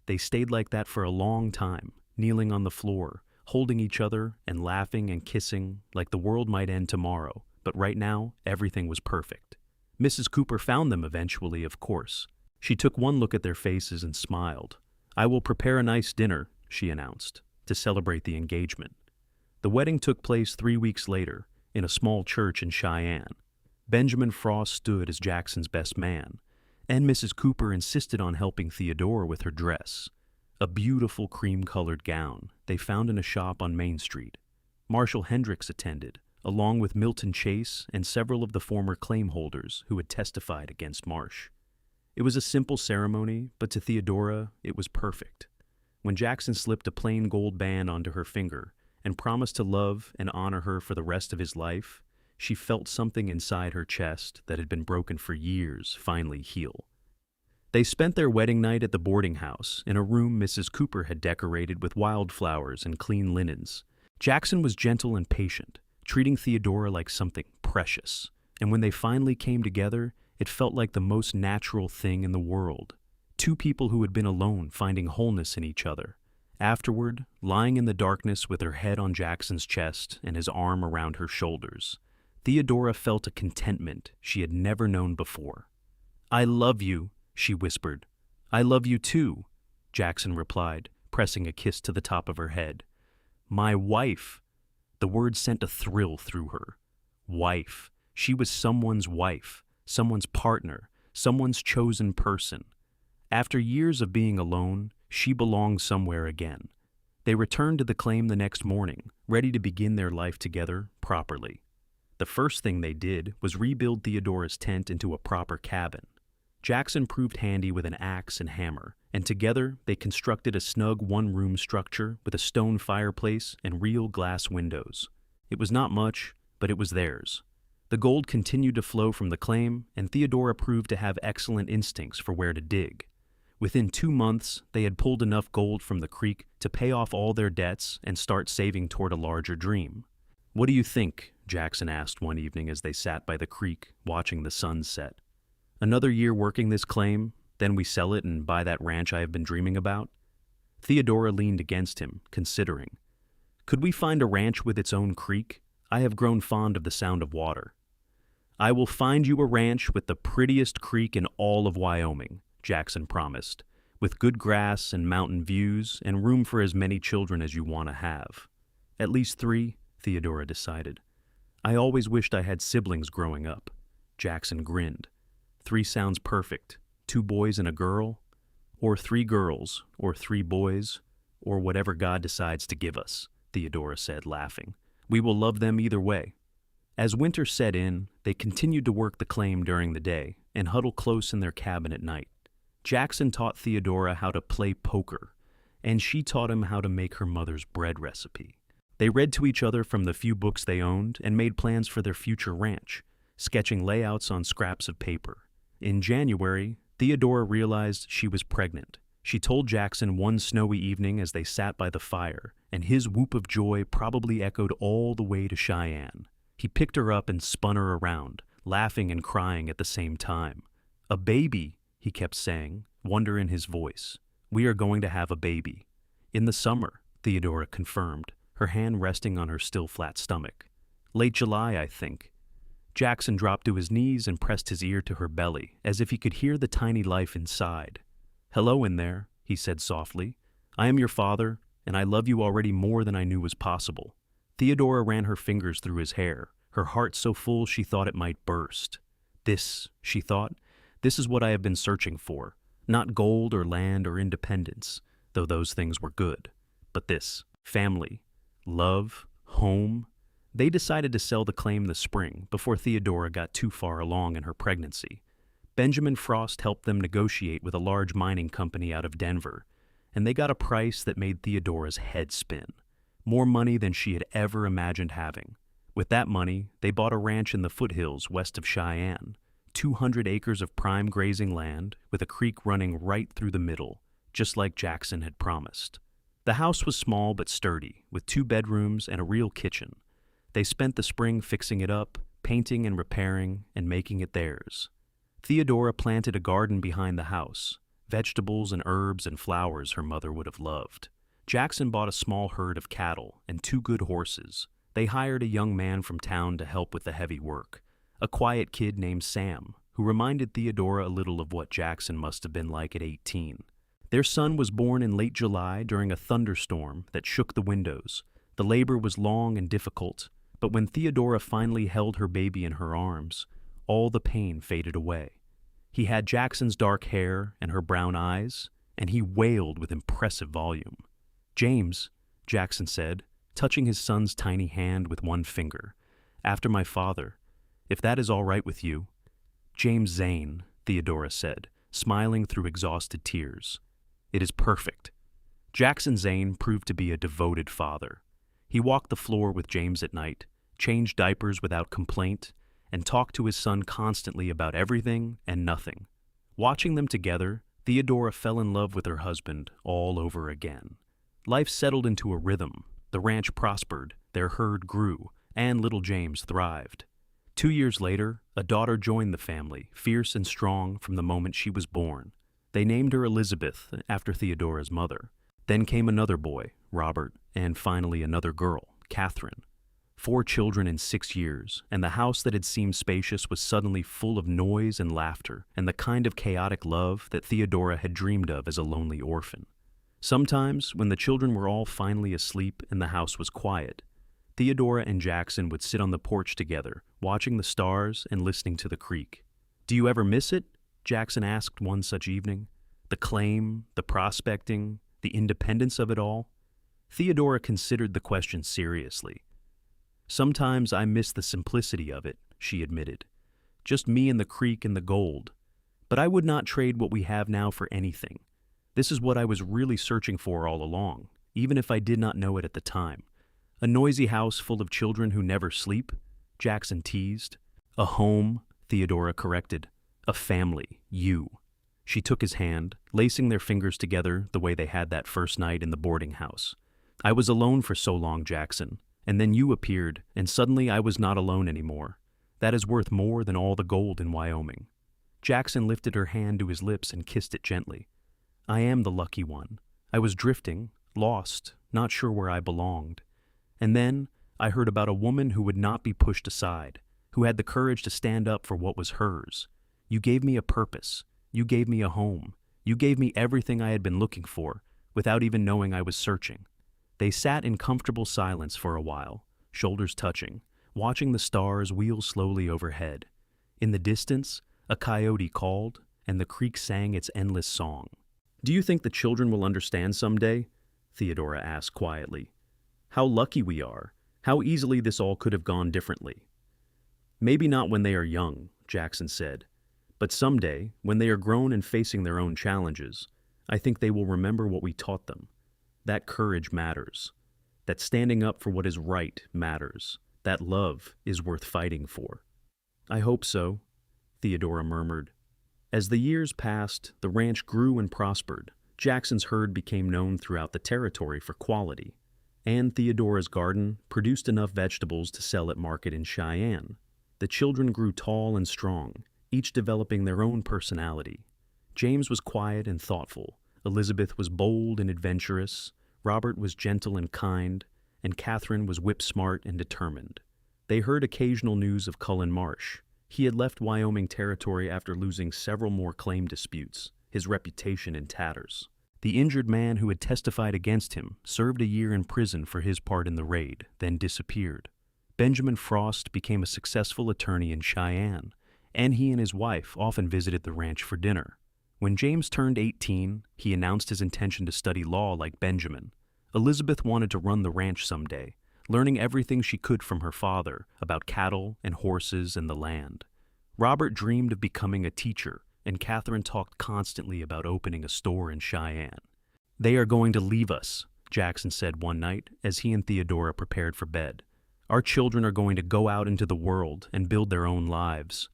They stayed like that for a long time, kneeling on the floor, holding each other and laughing and kissing like the world might end tomorrow, but right now everything was perfect. Mrs. Cooper found them eventually, of course. She took one look at their faces and smiled. I will prepare a nice dinner, she announced, to celebrate the engagement. The wedding took place 3 weeks later, in a small church in Cheyenne. Benjamin Frost stood as Jackson's best man, and Mrs. Cooper insisted on helping Theodora with her dress. A beautiful cream-colored gown they found in a shop on Main Street. Marshall Hendricks attended, along with Milton Chase and several of the former claim holders who had testified against Marsh. It was a simple ceremony, but to Theodora, it was perfect. When Jackson slipped a plain gold band onto her finger and promised to love and honor her for the rest of his life, she felt something inside her chest that had been broken for years finally heal. They spent their wedding night at the boarding house in a room Mrs. Cooper had decorated with wildflowers and clean linens. Jackson was gentle and patient, treating Theodora like something precious, and when they finally came together, it felt like the most natural thing in the world. Two people who had been alone finding wholeness in each other. Afterward, lying in the darkness with her head on Jackson's chest and his arm around her shoulders, Theodora felt a contentment she had never known before. I love you, she whispered. I love you too, Jackson replied, pressing a kiss to the top of her head. My wife. The word sent a thrill through her. Wife. She was someone's wife, someone's partner, someone's chosen person. After years of being alone, she belonged somewhere again. They returned to the claim the next morning, ready to begin their life together properly. The first thing they did was rebuild Theodora's tent into a proper cabin. Jackson proved handy with an axe and hammer, and together they constructed a snug one-room structure with a stone fireplace and real glass windows. It was not much, but it was theirs. The gold continued to flow from the claim, and Theodora proved to have excellent instincts for where to dig. Within 2 months, they had pulled enough gold from the creek to pay off all their debts and start saving toward a larger dream. What do you think? Jackson asked one evening as they sat by the creek, watching the sun set. Another year working this claim, then we sell it and buy that ranch I have been dreaming about? Theodora leaned against him, considering. Could we find a ranch with its own creek? I have grown fond of the sound of water. I will find you a ranch with the prettiest creek in all of Wyoming, Jackson promised, with good grass and mountain views and room for as many children as you want to have. At least 3, Theodora decided. I always wished I had siblings growing up. Jackson grinned. 3 sounds perfect. 2 boys and a girl, or 3 girls, or 3 boys, or whatever God decides to give us, Theodora said, laughing. We will love them either way. As winter set in, they continued to work the claim during the day and huddle close in their cabin at night. Jackson taught Theodora how to play poker, and she taught him how to make her mother's bread recipe. They read to each other from the few books they owned and made plans for their future ranch. sketching layouts on scraps of paper. In January, Theodora realized she was pregnant. She told Jackson one snowy evening as they sat by the fire, and his whoop of joy probably echoed all the way to Cheyenne. He picked her up and spun her around, laughing and crying at the same time. "A baby," he kept saying, wonder in his voice. "We are going to have a baby." "In the summer," Theodora confirmed, her hand resting on her still flat stomach. "Late July, I think." Jackson dropped to his knees and pressed his ear to her belly, as if he could hear the tiny life inside. "Hello in there," he said softly. "I am your father, and I love you already more than I knew was possible." Theodora ran her fingers through his hair, her heart so full she thought it might burst. "This," she thought, "this is what I have been searching for. Not gold or land or independence, though those things were good. But this, family, love, home." They decided to sell the claim this spring, before Theodora got too far along in her pregnancy. Benjamin Frost helped them negotiate with a large mining company out of Denver, and they got a price that made Theodora's head spin. More money than she had ever imagined having. With that money, they bought a ranch in the foothills west of Cheyenne, 200 acres of prime grazing land with a creek running right through the middle, just like Jackson had promised. The house was small but sturdy, with 2 bedrooms and a real kitchen. They spent the spring fixing it up, painting and repairing, and making it theirs. Theodora planted a garden behind the house, vegetables and herbs and flowers her mother would have loved. Jackson bought a small herd of cattle and 2 good horses. They hired a young man from town to help with the heavy work, a quiet kid named Sam, who reminded Theodora a little of what Jackson must have been like at 18. Their son was born in late July during a thunderstorm that shook the windows. The labor was long and difficult, but when Theodora finally held her baby in her arms, all the pain faded away. He had Jackson's dark hair and her brown eyes, and he wailed with impressive volume. "James," Jackson said, touching his son's tiny hand with one finger, "after my father, if that is all right with you." "James Zane," Theodora said, smiling through exhausted tears. "It is perfect." Jackson Zane proved to be a devoted father. He walked the floor with James at night, changed diapers without complaint, and talked to his son constantly about everything and nothing. Watching them together, Theodora fell in love with her husband all over again. Life settled into a rhythm. The ranch prospered, their herd grew, and little James thrived. 2 years later, a daughter joined the family, fierce and strong from the moment she was born. They named her Elizabeth, after Theodora's mother. Then came another boy, Robert, and finally another girl, Catherine. 4 children in 6 years, and the house that had seemed spacious was suddenly full of noise and laughter, and the kind of chaotic love that Theodora had dreamed of as a lonely orphan. Sometimes, when the children were all finally asleep and the house was quiet, Theodora and Jackson would sit on the porch together, watching the stars and listening to the creek. "Do you ever miss it?" Jackson asked one such evening. "The claim, the prospecting, the independence of it all?" Theodora considered the question seriously. "Sometimes I miss the simplicity of it," she admitted. "Just me and the creek and the gold. But I would not trade what we have now for anything. This is what I was really searching for all along, even if I did not know it at the time. A noisy house full of children who never sleep," Jackson teased. "A home," Theodora corrected. "A family, you." She took his hand, lacing their fingers together the way they had that first night in the boarding house. "I was alone for so long, Jackson, and then you appeared, and suddenly I was not alone anymore. That is worth more than all the gold in Wyoming." Jackson lifted her hand to his lips and kissed it gently. "I am the lucky one. I was drifting, lost, not sure where I belonged. And then I heard about a woman who would not be pushed aside, who had the courage to stand up for what was hers. You gave me a purpose. You gave me a home. You gave me everything I had been looking for, without even knowing I was searching." They sat in comfortable silence for a while, shoulders touching, watching the stars wheel slowly overhead. In the distance, a coyote called, and the creek sang its endless song. "Do you think the children will understand someday?" Theodora asked quietly. "How lucky we are. How easily this all could have gone differently." "Maybe not when they are young," Jackson said. "But someday, when they are grown and facing their own challenges, I think they will remember what we taught them. That courage matters. That standing up for what is right matters. That love is worth fighting for." I hope so, Theodora murmured. As the years passed, the ranch grew and prospered. Jackson's herd became known throughout the territory for quality, and Theodora's garden produced enough vegetables to sell at market in Cheyenne. The children grew tall and strong, each developing their own personality. James was quiet and thoughtful, Elizabeth was bold and adventurous, Robert was gentle and kind, and Catherine was whip-smart and determined. They heard occasional news of Cullen Marsh. He had left Wyoming territory after losing several more claim disputes, his reputation in tatters. The injured man who had testified against him served a year in prison for his part in the raid, then disappeared. Benjamin Frost became a successful attorney in Cheyenne, and he and his wife often visited the ranch for dinner. When James turned 18, he announced his intention to study law like Benjamin. Elizabeth wanted to run the ranch someday, learning everything she could from her father about cattle and horses and the land. Robert dreamed of becoming a teacher, and Catherine talked constantly about opening a store in Cheyenne. "They are going to leave us," Jackson said one night as he and Theodora prepared for bed. "Our children are going to go out into the world and build their own lives."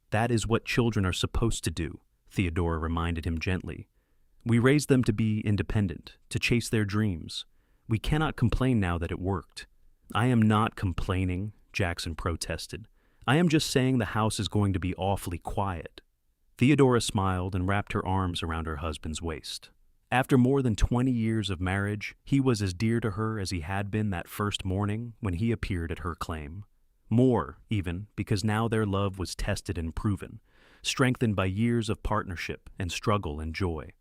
"That is what children are supposed to do," Theodora reminded him gently. "We raised them to be independent, to chase their dreams. We cannot complain now that it worked." "I am not complaining," Jackson protested. "I am just saying the house is going to be awfully quiet." Theodora smiled and wrapped her arms around her husband's waist. After more than 20 years of marriage, he was as dear to her as he had been that first morning when he appeared at her claim. More, even, because now their love was tested and proven, strengthened by years of partnership and struggle and joy.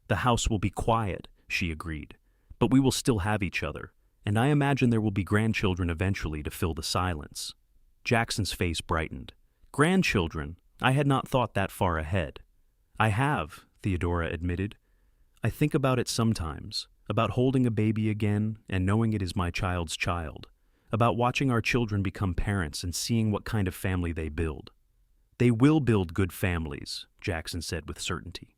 "The house will be quiet," she agreed, "but we will still have each other, and I imagine there will be grandchildren eventually to fill the silence." Jackson's face brightened. "Grandchildren? I had not thought that far ahead." "I have," Theodora admitted. "I think about it sometimes, about holding a baby again and knowing it is my child's child, about watching our children become parents and seeing what kind of family they build." "They will build good families," Jackson said with certainty,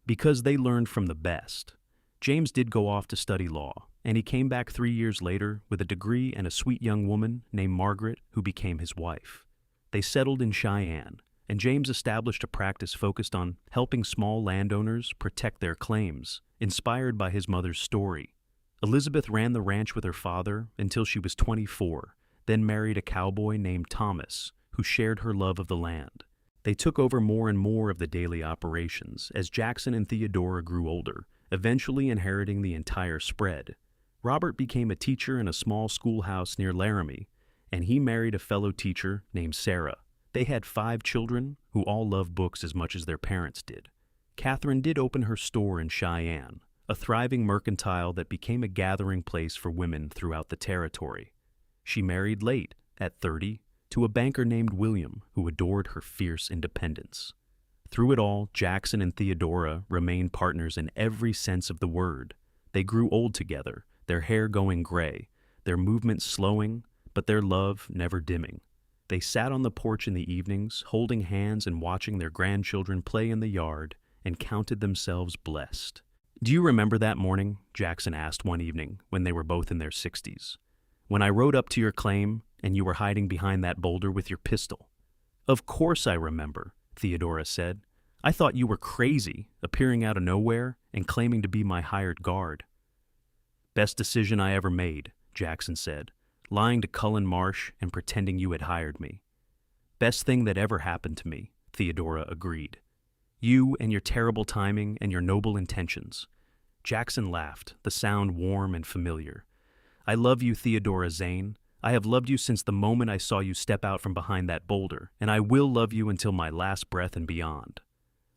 "because they learned from the best." James did go off to study law, and he came back 3 years later with a degree and a sweet young woman named Margaret who became his wife. They settled in Cheyenne, and James established a practice focused on helping small landowners protect their claims, inspired by his mother's story. Elizabeth ran the ranch with her father until she was 24, then married a cowboy named Thomas, who shared her love of the land. They took over more and more of the daily operations as Jackson and Theodora grew older, eventually inheriting the entire spread. Robert became a teacher in a small schoolhouse near Laramie, and he married a fellow teacher named Sarah. They had 5 children who all loved books as much as their parents did. Catherine did open her store in Cheyenne, a thriving mercantile that became a gathering place for women throughout the territory. She married late, at 30, to a banker named William who adored her fierce independence. Through it all, Jackson and Theodora remained partners in every sense of the word. They grew old together, their hair going gray, their movements slowing, but their love never dimming. They sat on the porch in the evenings, holding hands and watching their grandchildren play in the yard, and counted themselves blessed. "Do you remember that morning?" Jackson asked one evening when they were both in their 60s. "When I rode up to your claim, and you were hiding behind that boulder with your pistol." "Of course I remember," Theodora said. "I thought you were crazy, appearing out of nowhere and claiming to be my hired guard." "Best decision I ever made," Jackson said, "lying to Cullen Marsh and pretending you had hired me." "Best thing that ever happened to me," Theodora agreed. "You and your terrible timing and your noble intentions." Jackson laughed, the sound warm and familiar. "I love you, Theodora Zane. I have loved you since the moment I saw you step out from behind that boulder, and I will love you until my last breath and beyond."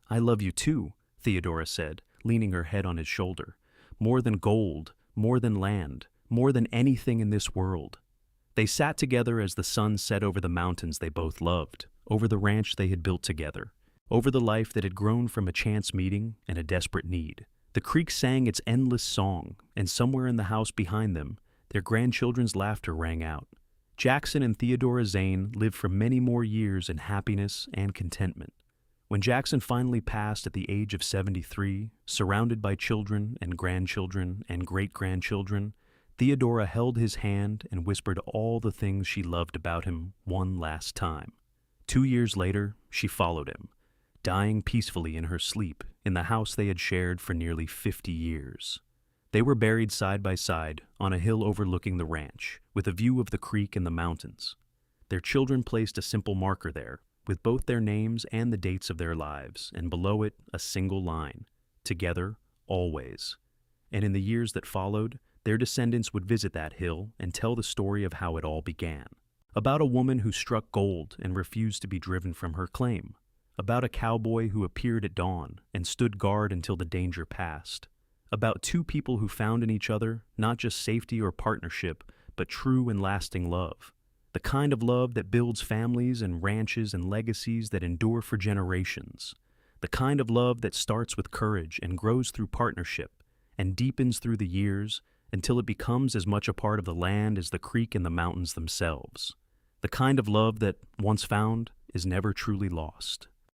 "I love you too," Theodora said, leaning her head on his shoulder. "More than gold, more than land, more than anything in this world." They sat together as the sun set over the mountains they both loved, over the ranch they had built together, over the life that had grown from a chance meeting and a desperate need. The creek sang its endless song, and somewhere in the house behind them, their grandchildren's laughter rang out. Jackson and Theodora Zane lived for many more years in happiness and contentment. When Jackson finally passed at the age of 73, surrounded by children and grandchildren and great-grandchildren, Theodora held his hand and whispered all the things she loved about him one last time. 2 years later, she followed him, dying peacefully in her sleep in the house they had shared for nearly 50 years. They were buried side by side on a hill overlooking the ranch, with a view of the creek and the mountains. Their children placed a simple marker there, with both their names and the dates of their lives, and below it a single line, "Together, always." And in the years that followed, their descendants would visit that hill and tell the story of how it all began. About a woman who struck gold and refused to be driven from her claim. About a cowboy who appeared at dawn and stood guard until the danger passed. About two people who found in each other not just safety or partnership, but true and lasting love. The kind of love that builds families and ranches and legacies that endure for generations. The kind of love that starts with courage and grows through partnership and deepens through the years until it becomes as much a part of the land as the creek and the mountains themselves. The kind of love that, once found, is never truly lost.